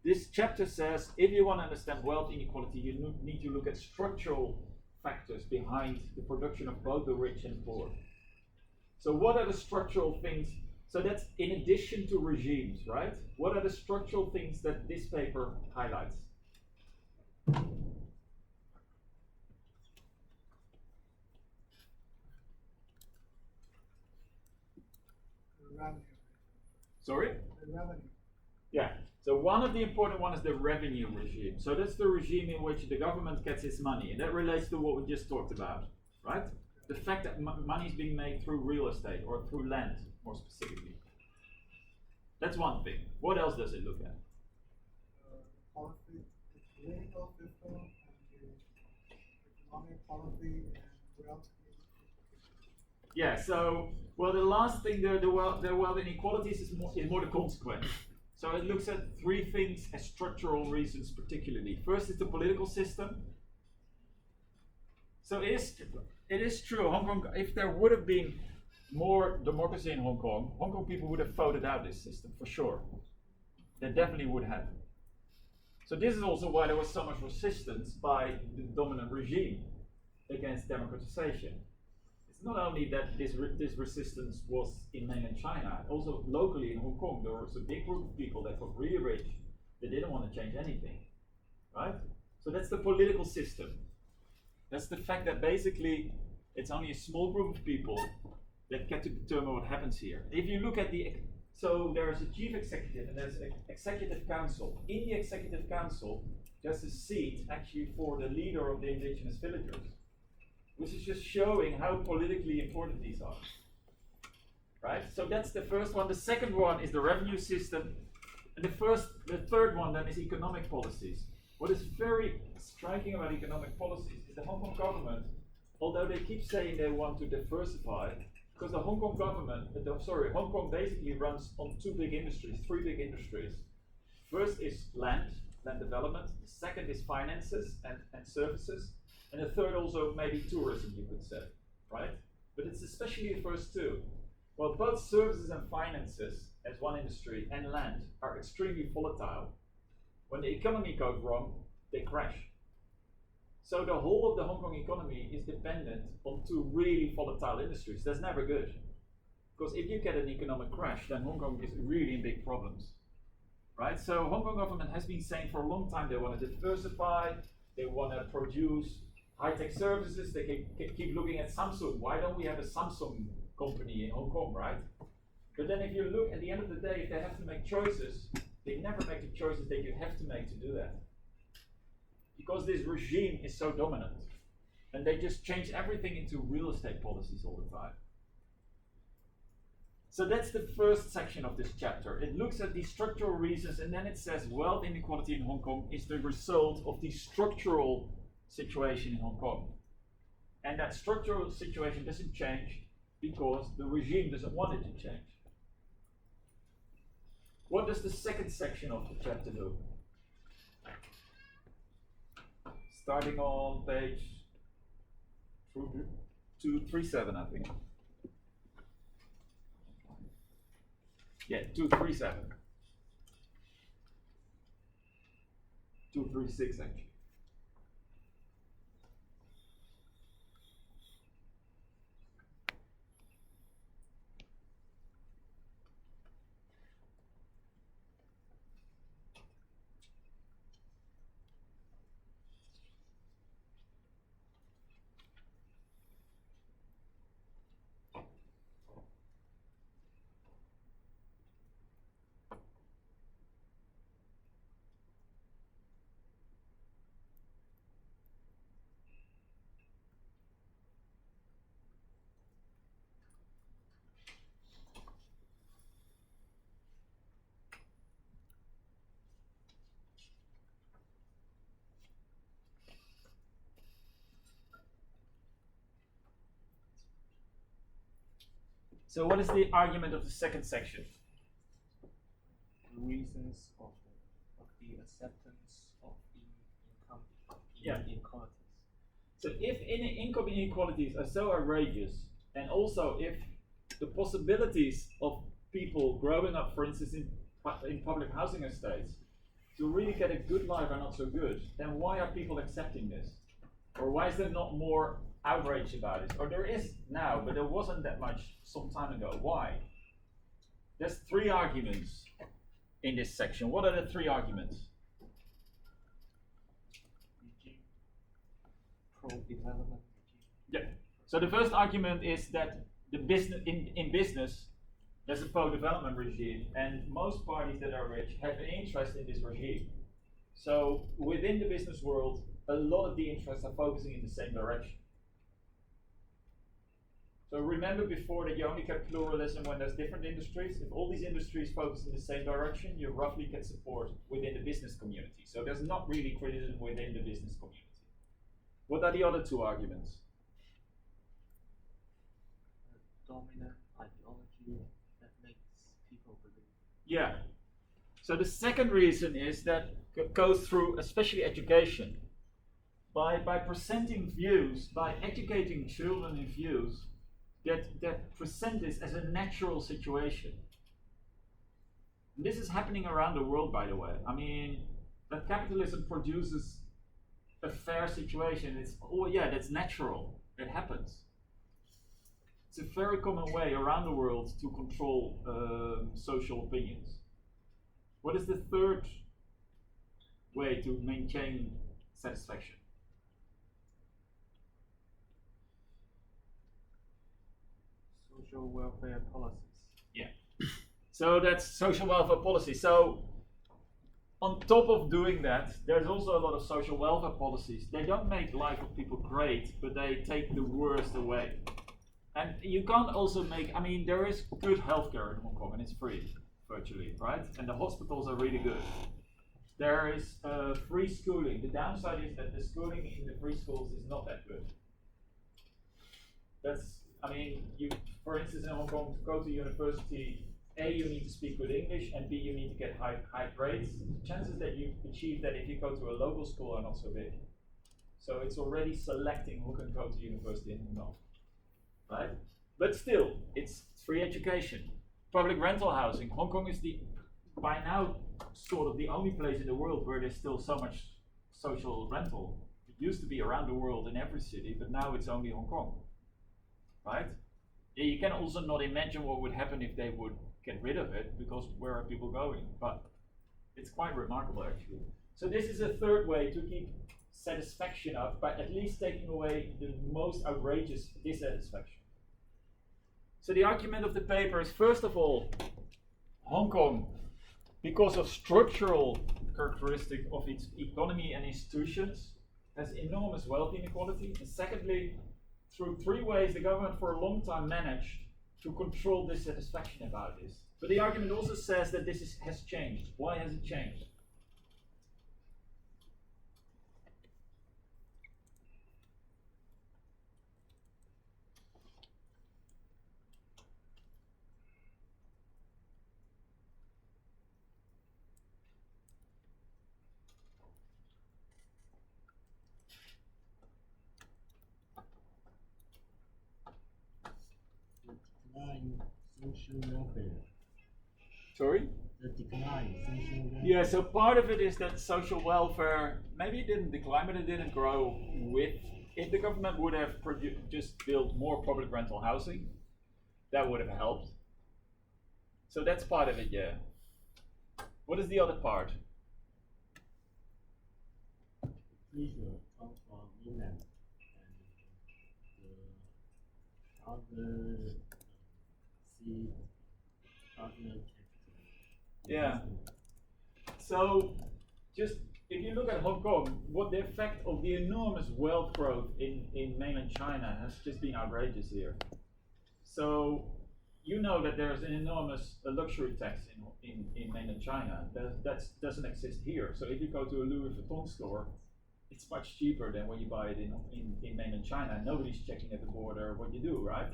Speaker 1: this chapter says if you want to understand wealth inequality, you need to look at structural factors behind the production of both the rich and poor. So what are the structural things? So that's in addition to regimes, right? What are the structural things that this paper highlights?
Speaker 10: Revenue.
Speaker 1: Sorry?
Speaker 10: The revenue.
Speaker 1: Yeah. So one of the important ones is the revenue regime. So that's the regime in which the government gets its money, and that relates to what we just talked about, right? The fact that money is being made through real estate or through land, more specifically. That's one thing. What else does it look at?
Speaker 10: Policy, the political system, and the economic policy, and wealth.
Speaker 1: Yeah. So well, the last thing, the wealth inequalities is more the consequence. So it looks at three things as structural reasons particularly. First is the political system. So it is true, Hong Kong, if there would have been more democracy in Hong Kong people would have voted out this system, for sure. They definitely would have. So this is also why there was so much resistance by the dominant regime against democratization. It's not only that this resistance was in mainland China, also locally in Hong Kong, there was a big group of people that got really rich. They didn't want to change anything, right? So that's the political system. That's the fact that basically it's only a small group of people that get to determine what happens here. If you look at so there's a chief executive and there's an executive council. In the executive council, there's a seat actually for the leader of the indigenous villagers, which is just showing how politically important these are. Right? So that's the first one. The second one is the revenue system. And the third one then is economic policies. What is very striking about economic policies is the Hong Kong government, although they keep saying they want to diversify, because the Hong Kong government, Hong Kong basically runs on three big industries. First is land development. The second is finances and services. And the third also maybe tourism, you could say, right? But it's especially the first two. Well, both services and finances as one industry and land are extremely volatile. When the economy goes wrong, they crash. So the whole of the Hong Kong economy is dependent on two really volatile industries. That's never good. Because if you get an economic crash, then Hong Kong is really in big problems. Right? So Hong Kong government has been saying for a long time they want to diversify, they want to produce high-tech services, they keep looking at Samsung. Why don't we have a Samsung company in Hong Kong, right? But then if you look at the end of the day, if they have to make choices, they never make the choices that you have to make to do that. Because this regime is so dominant. And they just change everything into real estate policies all the time. So that's the first section of this chapter. It looks at these structural reasons and then it says wealth inequality in Hong Kong is the result of the structural situation in Hong Kong. And that structural situation doesn't change because the regime doesn't want it to change. What does the second section of the chapter do? Starting on page 237, I think. Yeah, 237. 236 actually. So what is the argument of the second section?
Speaker 2: The reasons of the acceptance of inequalities.
Speaker 1: So if income inequalities are so outrageous, and also if the possibilities of people growing up, for instance, in public housing estates, to really get a good life are not so good, then why are people accepting this? Or why is there not more outrage about it? Or there is now, but there wasn't that much some time ago. Why? There's three arguments in this section. What are the three arguments?
Speaker 2: Pro-development.
Speaker 1: Yeah. So the first argument is that the business in business there's a pro-development regime, and most parties that are rich have an interest in this regime. So within the business world, a lot of the interests are focusing in the same direction. So remember before that you only get pluralism when there's different industries. If all these industries focus in the same direction, you roughly get support within the business community. So there's not really criticism within the business community. What are the other two arguments?
Speaker 2: Dominant ideology that makes people believe.
Speaker 1: Yeah. So the second reason is that goes through especially education. By presenting views, by educating children in views that present this as a natural situation. And this is happening around the world, by the way. I mean, that capitalism produces a fair situation. It's, oh yeah, that's natural. It happens. It's a very common way around the world to control social opinions. What is the third way to maintain satisfaction?
Speaker 3: Social welfare policies.
Speaker 1: Yeah. So that's social welfare policy. So on top of doing that, there's also a lot of social welfare policies. They don't make life of people great, but they take the worst away. And you can't also make, I mean, there is good healthcare in Hong Kong and it's free, virtually, right? And the hospitals are really good. There is free schooling. The downside is that the schooling in the free schools is not that good. That's, I mean, you, for instance, in Hong Kong, to go to university, A, you need to speak good English, and B, you need to get high grades. The chances that you achieve that if you go to a local school are not so big. So it's already selecting who can go to university and who not. Right? But still, it's free education. Public rental housing. Hong Kong is by now sort of the only place in the world where there's still so much social rental. It used to be around the world in every city, but now it's only Hong Kong. Right? Yeah, you can also not imagine what would happen if they would get rid of it, because where are people going? But it's quite remarkable actually. So this is a third way to keep satisfaction up, by at least taking away the most outrageous dissatisfaction. So the argument of the paper is, first of all, Hong Kong, because of structural characteristic of its economy and institutions, has enormous wealth inequality. And secondly, through three ways, the government for a long time managed to control dissatisfaction about this. But the argument also says that this has changed. Why has it changed?
Speaker 11: Social welfare.
Speaker 1: Sorry?
Speaker 11: The decline social welfare.
Speaker 1: Yeah, so part of it is that social welfare, maybe it didn't decline, but it didn't grow with. If the government would have just built more public rental housing, that would have helped. So that's part of it, yeah. What is the other part?
Speaker 11: Pressure of mainland and the other
Speaker 1: Yeah. So, just if you look at Hong Kong, what the effect of the enormous wealth growth in mainland China has just been outrageous here. So, you know that there's an enormous luxury tax in mainland China. That doesn't exist here. So, if you go to a Louis Vuitton store, it's much cheaper than when you buy it in mainland China. Nobody's checking at the border what you do, right?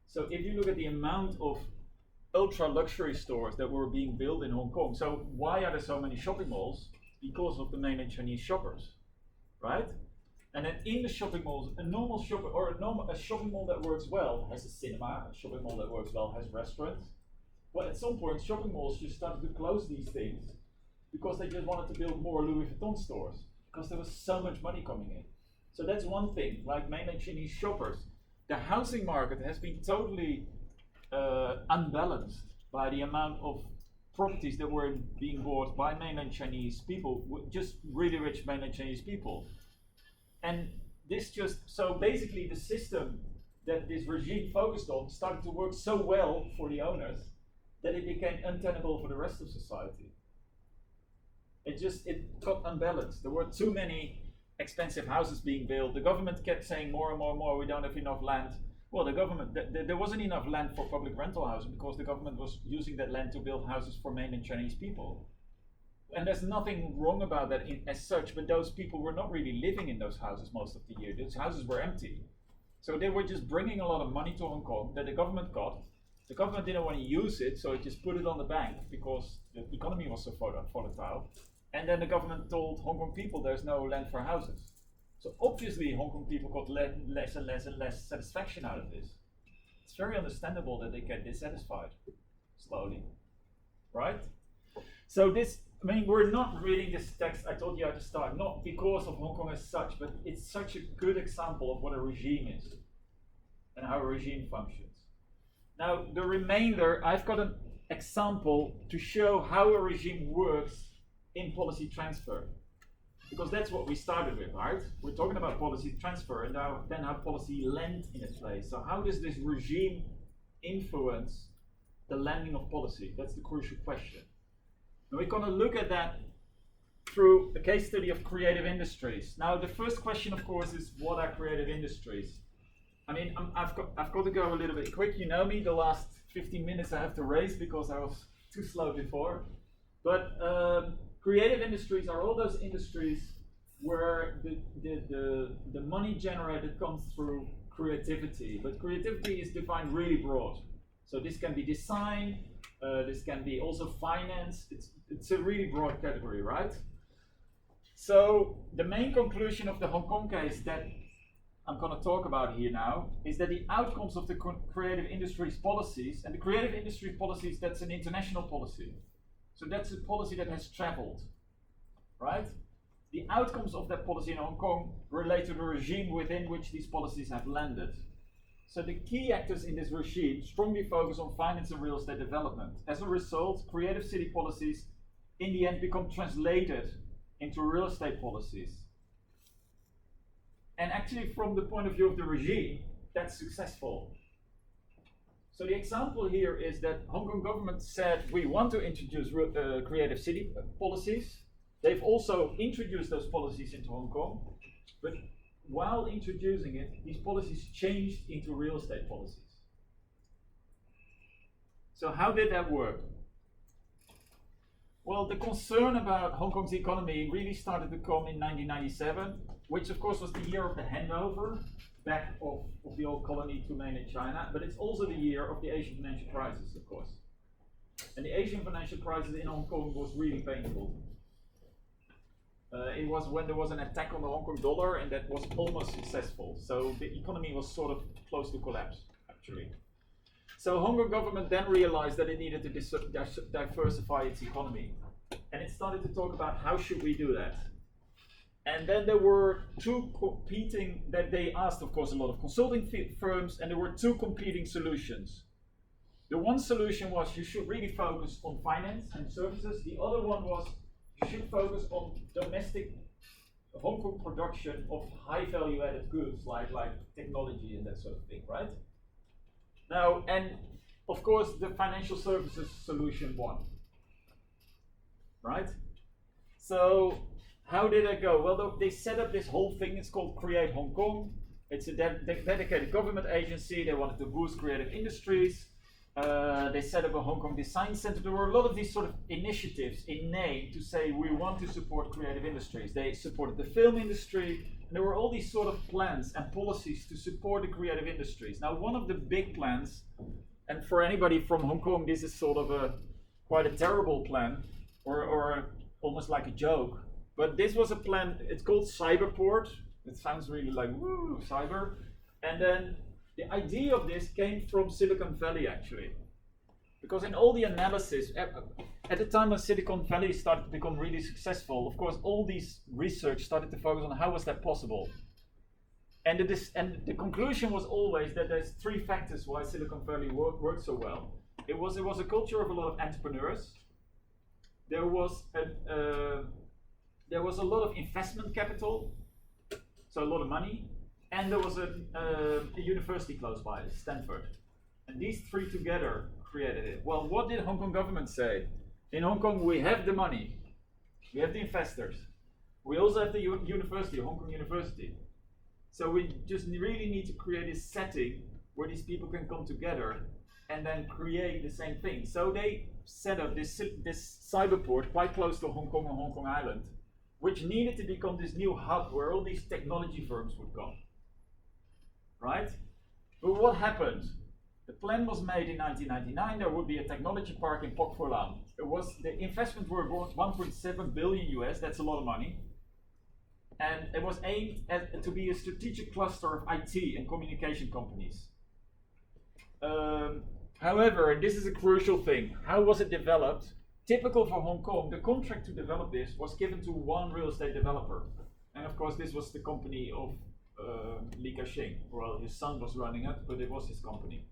Speaker 1: So if you look at the amount of ultra luxury stores that were being built in Hong Kong, so why are there so many shopping malls? Because of the mainland Chinese shoppers, right? And then in the shopping malls, a normal shopper or a shopping mall that works well has a cinema. A shopping mall that works well has restaurants. Well, at some point, shopping malls just started to close these things because they just wanted to build more Louis Vuitton stores because there was so much money coming in. So that's one thing, like mainland Chinese shoppers. The housing market has been totally unbalanced by the amount of properties that were being bought by mainland Chinese people, just really rich mainland Chinese people. And this so basically the system that this regime focused on started to work so well for the owners that it became untenable for the rest of society. It got unbalanced. There were too many expensive houses being built. The government kept saying more and more and more, we don't have enough land. Well, the government, there wasn't enough land for public rental housing because the government was using that land to build houses for mainland Chinese people. And there's nothing wrong about that as such, but those people were not really living in those houses most of the year. Those houses were empty. So they were just bringing a lot of money to Hong Kong that the government got, The government didn't want to use it, so it just put it on the bank because the economy was so volatile. And then the government told Hong Kong people there's no land for houses. So obviously Hong Kong people got less and less satisfaction out of this. It's very understandable that they get dissatisfied slowly, right? So this, I mean, we're not reading this text I told you at the start, not because of Hong Kong as such, but it's such a good example of what a regime is and how a regime functions. Now, the remainder, I've got an example to show how a regime works in policy transfer. Because that's what we started with, right? We're talking about policy transfer and then how policy lent in its place. So how does this regime influence the landing of policy? That's the crucial question. And we're going to look at that through a case study of creative industries. Now, the first question, of course, is what are creative industries? I mean, I've got to go a little bit quick. You know me, the last 15 minutes I have to race because I was too slow before. But creative industries are all those industries where the money generated comes through creativity. But creativity is defined really broad. So this can be design, this can be also finance. It's a really broad category, right? So the main conclusion of the Hong Kong case that I'm going to talk about here now is that the outcomes of the creative industries policies, and the creative industry policies, that's an international policy. So that's a policy that has traveled, right? The outcomes of that policy in Hong Kong relate to the regime within which these policies have landed. So the key actors in this regime strongly focus on finance and real estate development. As a result, creative city policies in the end become translated into real estate policies. And actually, from the point of view of the regime, that's successful. So the example here is that Hong Kong government said we want to introduce creative city policies. They've also introduced those policies into Hong Kong, but while introducing it, these policies changed into real estate policies. So how did that work? Well, the concern about Hong Kong's economy really started to come in 1997, which of course was the year of the handover back of the old colony to mainland China, but it's also the year of the Asian financial crisis, of course. And the Asian financial crisis in Hong Kong was really painful. It was when there was an attack on the Hong Kong dollar, and that was almost successful. So the economy was sort of close to collapse, actually. So Hong Kong government then realized that it needed to diversify its economy. And it started to talk about how should we do that. And then there were two competing, that they asked, of course, a lot of consulting firms, and there were two competing solutions. The one solution was you should really focus on finance and services. The other one was you should focus on domestic Hong Kong production of high value added goods like technology and that sort of thing, right? Now, and of course, the financial services solution won, right? So how did it go? Well, they set up this whole thing. It's called Create Hong Kong. It's a dedicated government agency. They wanted to boost creative industries. They set up a Hong Kong Design Center. There were a lot of these sort of initiatives in name to say we want to support creative industries. They supported the film industry. And there were all these sort of plans and policies to support the creative industries. Now, one of the big plans, and for anybody from Hong Kong, this is sort of quite a terrible plan, or almost like a joke. But this was a plan. It's called Cyberport. It sounds really like woo, cyber. And then the idea of this came from Silicon Valley, actually, because in all the analysis at the time when Silicon Valley started to become really successful, of course, all these research started to focus on how was that possible. And the conclusion was always that there's three factors why Silicon Valley worked so well. It was a culture of a lot of entrepreneurs. There was a lot of investment capital, so a lot of money. And there was a university close by, Stanford. And these three together created it. Well, what did Hong Kong government say? In Hong Kong, we have the money. We have the investors. We also have the university, Hong Kong University. So we just really need to create a setting where these people can come together and then create the same thing. So they set up this cyberport quite close to Hong Kong and Hong Kong Island, which needed to become this new hub where all these technology firms would come. Right? But what happened? The plan was made in 1999. There would be a technology park in Pok Folam. The investment were worth 1.7 billion US. That's a lot of money, and it was aimed to be a strategic cluster of IT and communication companies. However, and this is a crucial thing, how was it developed? Typical for Hong Kong, the contract to develop this was given to one real estate developer, and of course this was the company of Li Ka-shing. Well, his son was running it, but it was his company.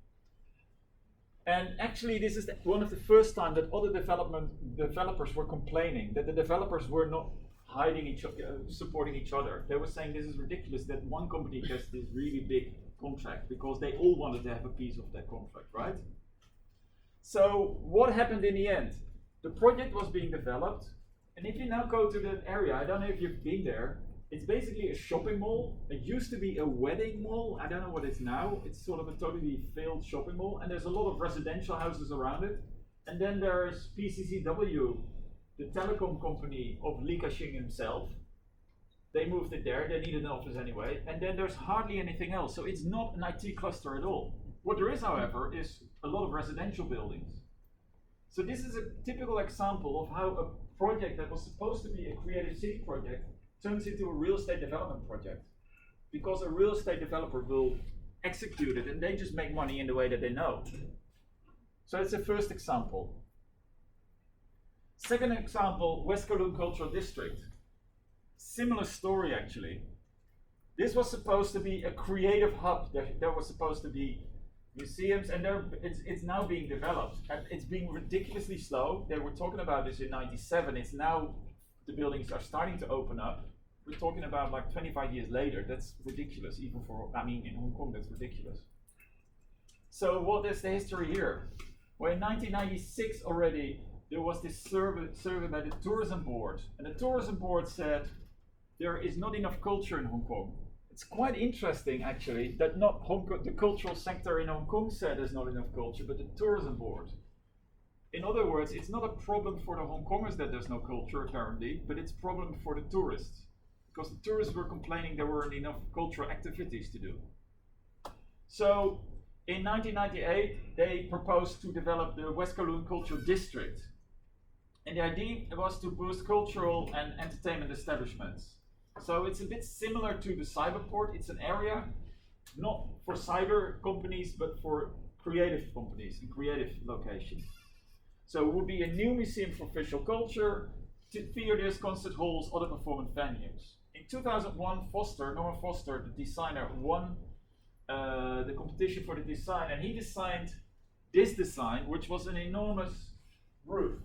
Speaker 1: And actually, this is one of the first time that other developers were complaining that the developers were not supporting each other. They were saying this is ridiculous that one company gets this really big contract because they all wanted to have a piece of that contract, right? So what happened in the end? The project was being developed, and if you now go to that area, I don't know if you've been there, it's basically a shopping mall. It used to be a wedding mall. I don't know what it's now. It's sort of a totally failed shopping mall, and there's a lot of residential houses around it. And then there's PCCW, the telecom company of Li Ka-shing himself. They moved it there. They needed an office anyway. And then there's hardly anything else. So it's not an IT cluster at all. What there is, however, is a lot of residential buildings. So this is a typical example of how a project that was supposed to be a creative city project turns into a real estate development project, because a real estate developer will execute it and they just make money in the way that they know. So it's the first example. Second example, West Kowloon Cultural District. Similar story actually. This was supposed to be a creative hub. There was supposed to be museums, and it's now being developed. And it's being ridiculously slow. They were talking about this in '97. It's now, the buildings are starting to open up. We're talking about like 25 years later. That's ridiculous, even for, I mean, in Hong Kong, that's ridiculous. So what is the history here? Well, in 1996 already, there was this survey by the tourism board. And the tourism board said, there is not enough culture in Hong Kong. It's quite interesting, actually, that not Hong Kong, the cultural sector in Hong Kong said there's not enough culture, but the tourism board. In other words, it's not a problem for the Hong Kongers that there's no culture, apparently, but it's a problem for the tourists. Because the tourists were complaining there weren't enough cultural activities to do. So, in 1998, they proposed to develop the West Kowloon Cultural District. And the idea was to boost cultural and entertainment establishments. So it's a bit similar to the cyberport. It's an area not for cyber companies, but for creative companies and creative locations. So it would be a new museum for visual culture, theaters, concert halls, other performance venues. In 2001, Norman Foster, the designer, won the competition for the design, and he designed this design, which was an enormous roof.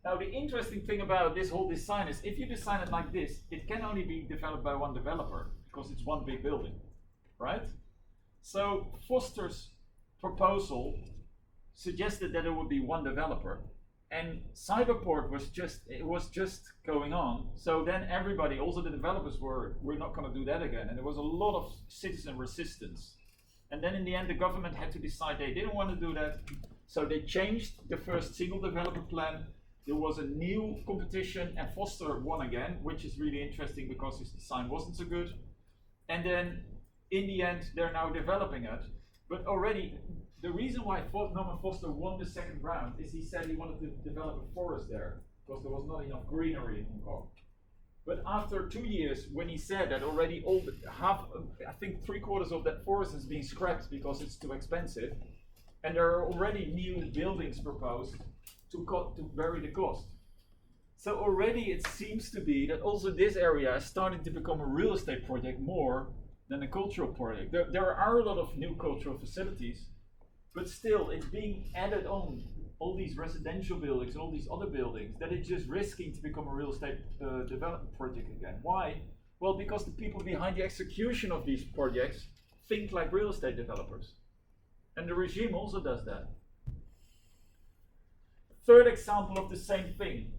Speaker 1: Now, the interesting thing about this whole design is, if you design it like this, it can only be developed by one developer, because it's one big building, right? So Foster's proposal suggested that it would be one developer, and Cyberport was just going on. So then everybody, also the developers, we're not going to do that again, and there was a lot of citizen resistance. And then in the end, the government had to decide they didn't want to do that, so they changed the first single developer plan. There was a new competition, and Foster won again, which is really interesting because his design wasn't so good. And then in the end, they're now developing it. But already, the reason why Norman Foster won the second round is he said he wanted to develop a forest there because there was not enough greenery in Hong Kong. But after 2 years, when he said that, already I think 3/4 of that forest is being scrapped because it's too expensive, and there are already new buildings proposed to vary the cost. So already it seems to be that also this area is starting to become a real estate project more than a cultural project. There are a lot of new cultural facilities, but still it's being added on, all these residential buildings, all these other buildings, that it's just risking to become a real estate development project again. Why? Well, because the people behind the execution of these projects think like real estate developers. And the regime also does that. Third example of the same thing.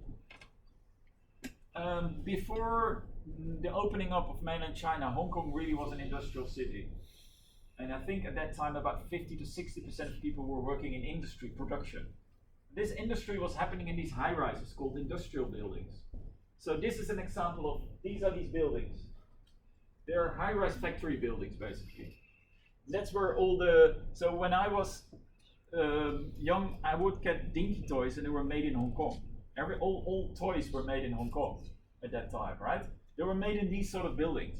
Speaker 1: Before the opening up of mainland China, Hong Kong really was an industrial city. And I think at that time about 50 to 60% of people were working in industry production. This industry was happening in these high-rises called industrial buildings. So this is an example of, these are these buildings. They're high-rise factory buildings basically. That's where all the, so when I was young, I would get dinky toys and they were made in Hong Kong. All toys were made in Hong Kong at that time, right? They were made in these sort of buildings.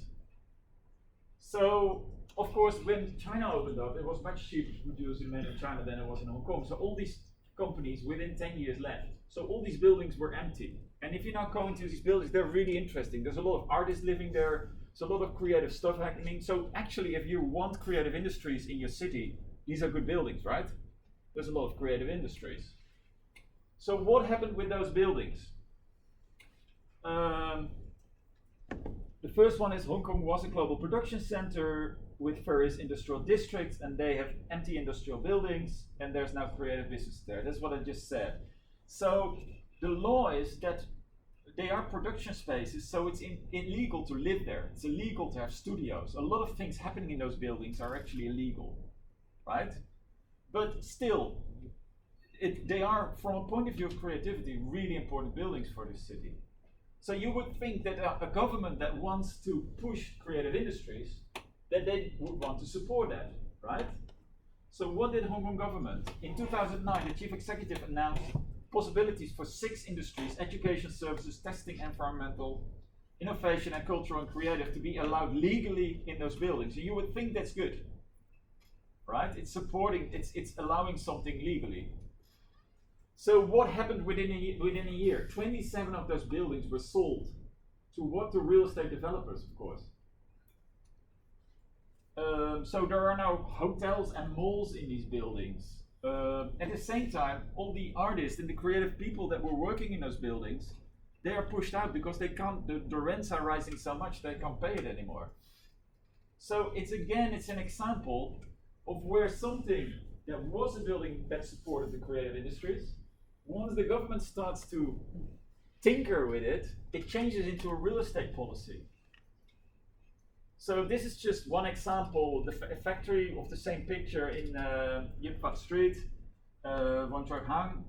Speaker 1: So, of course, when China opened up, it was much cheaper to produce in made in China than it was in Hong Kong. So all these companies within 10 years left. So all these buildings were empty. And if you now go into these buildings, they're really interesting. There's a lot of artists living there. There's a lot of creative stuff happening. So actually, if you want creative industries in your city, these are good buildings, right? There's a lot of creative industries. So what happened with those buildings? The first one is Hong Kong was a global production center with various industrial districts, and they have empty industrial buildings, and there's now creative business there. That's what I just said. So the law is that they are production spaces, so it's illegal to live there. It's illegal to have studios. A lot of things happening in those buildings are actually illegal, right? But still, they are, from a point of view of creativity, really important buildings for the city. So you would think that a government that wants to push creative industries, that they would want to support that, right? So what did Hong Kong government? In 2009, the chief executive announced possibilities for 6 industries: education, services, testing, environmental, innovation, and cultural and creative, to be allowed legally in those buildings. So you would think that's good, right? It's supporting, it's allowing something legally. So what happened within a year? 27 of those buildings were sold to what? To real estate developers, of course. So there are now hotels and malls in these buildings. At the same time, all the artists and the creative people that were working in those buildings, they are pushed out because they can't. The rents are rising so much they can't pay it anymore. So it's an example of where something that was a building that supported the creative industries, once the government starts to tinker with it, it changes into a real estate policy. So this is just one example, the factory of the same picture in Yip Fat Street, Wong Chuk Hang.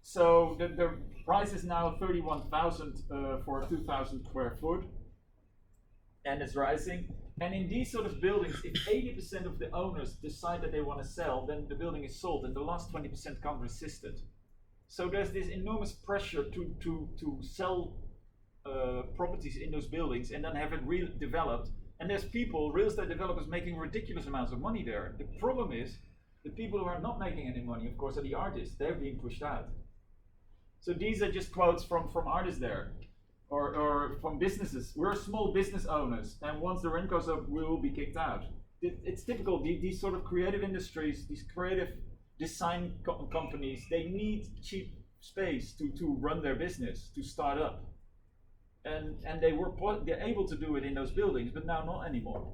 Speaker 1: So the price is now 31,000 for 2,000 square foot, and it's rising. And in these sort of buildings, if 80% of the owners decide that they want to sell, then the building is sold, and the last 20% can't resist it. So there's this enormous pressure to sell properties in those buildings and then have it redeveloped. And there's people, real estate developers, making ridiculous amounts of money there. The problem is, the people who are not making any money, of course, are the artists. They're being pushed out. So these are just quotes from artists there. Or from businesses. We're small business owners, and once the rent goes up, we will be kicked out. It's typical. These sort of creative industries, these creative design companies, they need cheap space to run their business, to start up. And they're able to do it in those buildings, but now not anymore.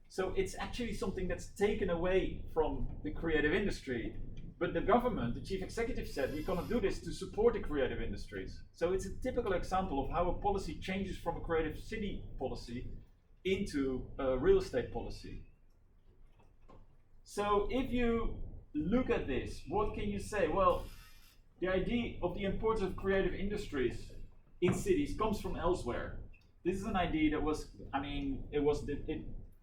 Speaker 1: So it's actually something that's taken away from the creative industry. But the government, the chief executive, said we're going to do this to support the creative industries. So it's a typical example of how a policy changes from a creative city policy into a real estate policy. So if you look at this, what can you say? Well, the idea of the importance of creative industries in cities comes from elsewhere. This is an idea that was,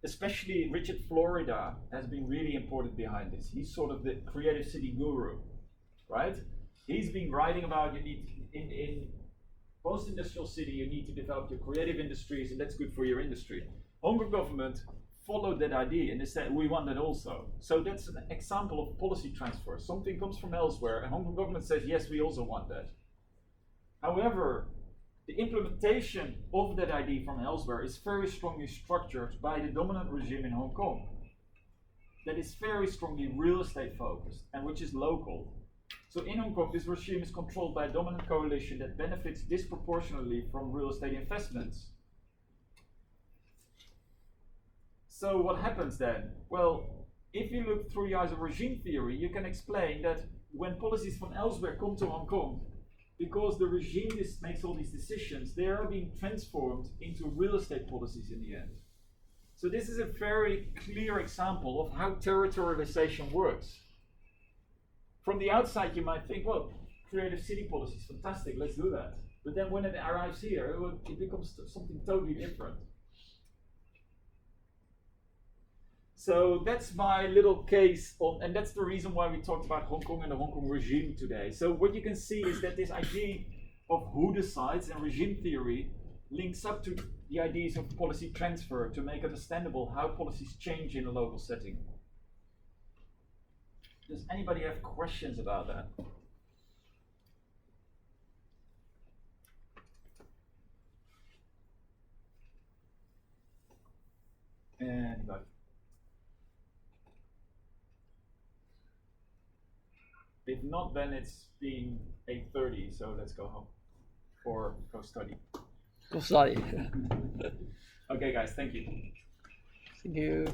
Speaker 1: especially Richard Florida has been really important behind this. He's sort of the creative city guru, right? He's been writing about in post-industrial city, you need to develop your creative industries, and that's good for your industry. Hong Kong government followed that idea, and they said, we want that also. So that's an example of policy transfer. Something comes from elsewhere, and Hong Kong government says, yes, we also want that. However, the implementation of that idea from elsewhere is very strongly structured by the dominant regime in Hong Kong. That is very strongly real estate focused, and which is local. So in Hong Kong, this regime is controlled by a dominant coalition that benefits disproportionately from real estate investments. So what happens then? Well, if you look through the eyes of regime theory, you can explain that when policies from elsewhere come to Hong Kong, because the regime makes all these decisions, they are being transformed into real estate policies in the end. So this is a very clear example of how territorialization works. From the outside, you might think, well, creative city policy is fantastic, let's do that. But then when it arrives here, it becomes something totally different. So that's my little case on, and that's the reason why we talked about Hong Kong and the Hong Kong regime today. So what you can see is that this idea of who decides and regime theory links up to the ideas of policy transfer to make understandable how policies change in a local setting. Does anybody have questions about that? Anybody? If not, then it's been 8:30, so let's go home or go study.
Speaker 5: Go study.
Speaker 1: Okay, guys, thank you.
Speaker 5: Thank you.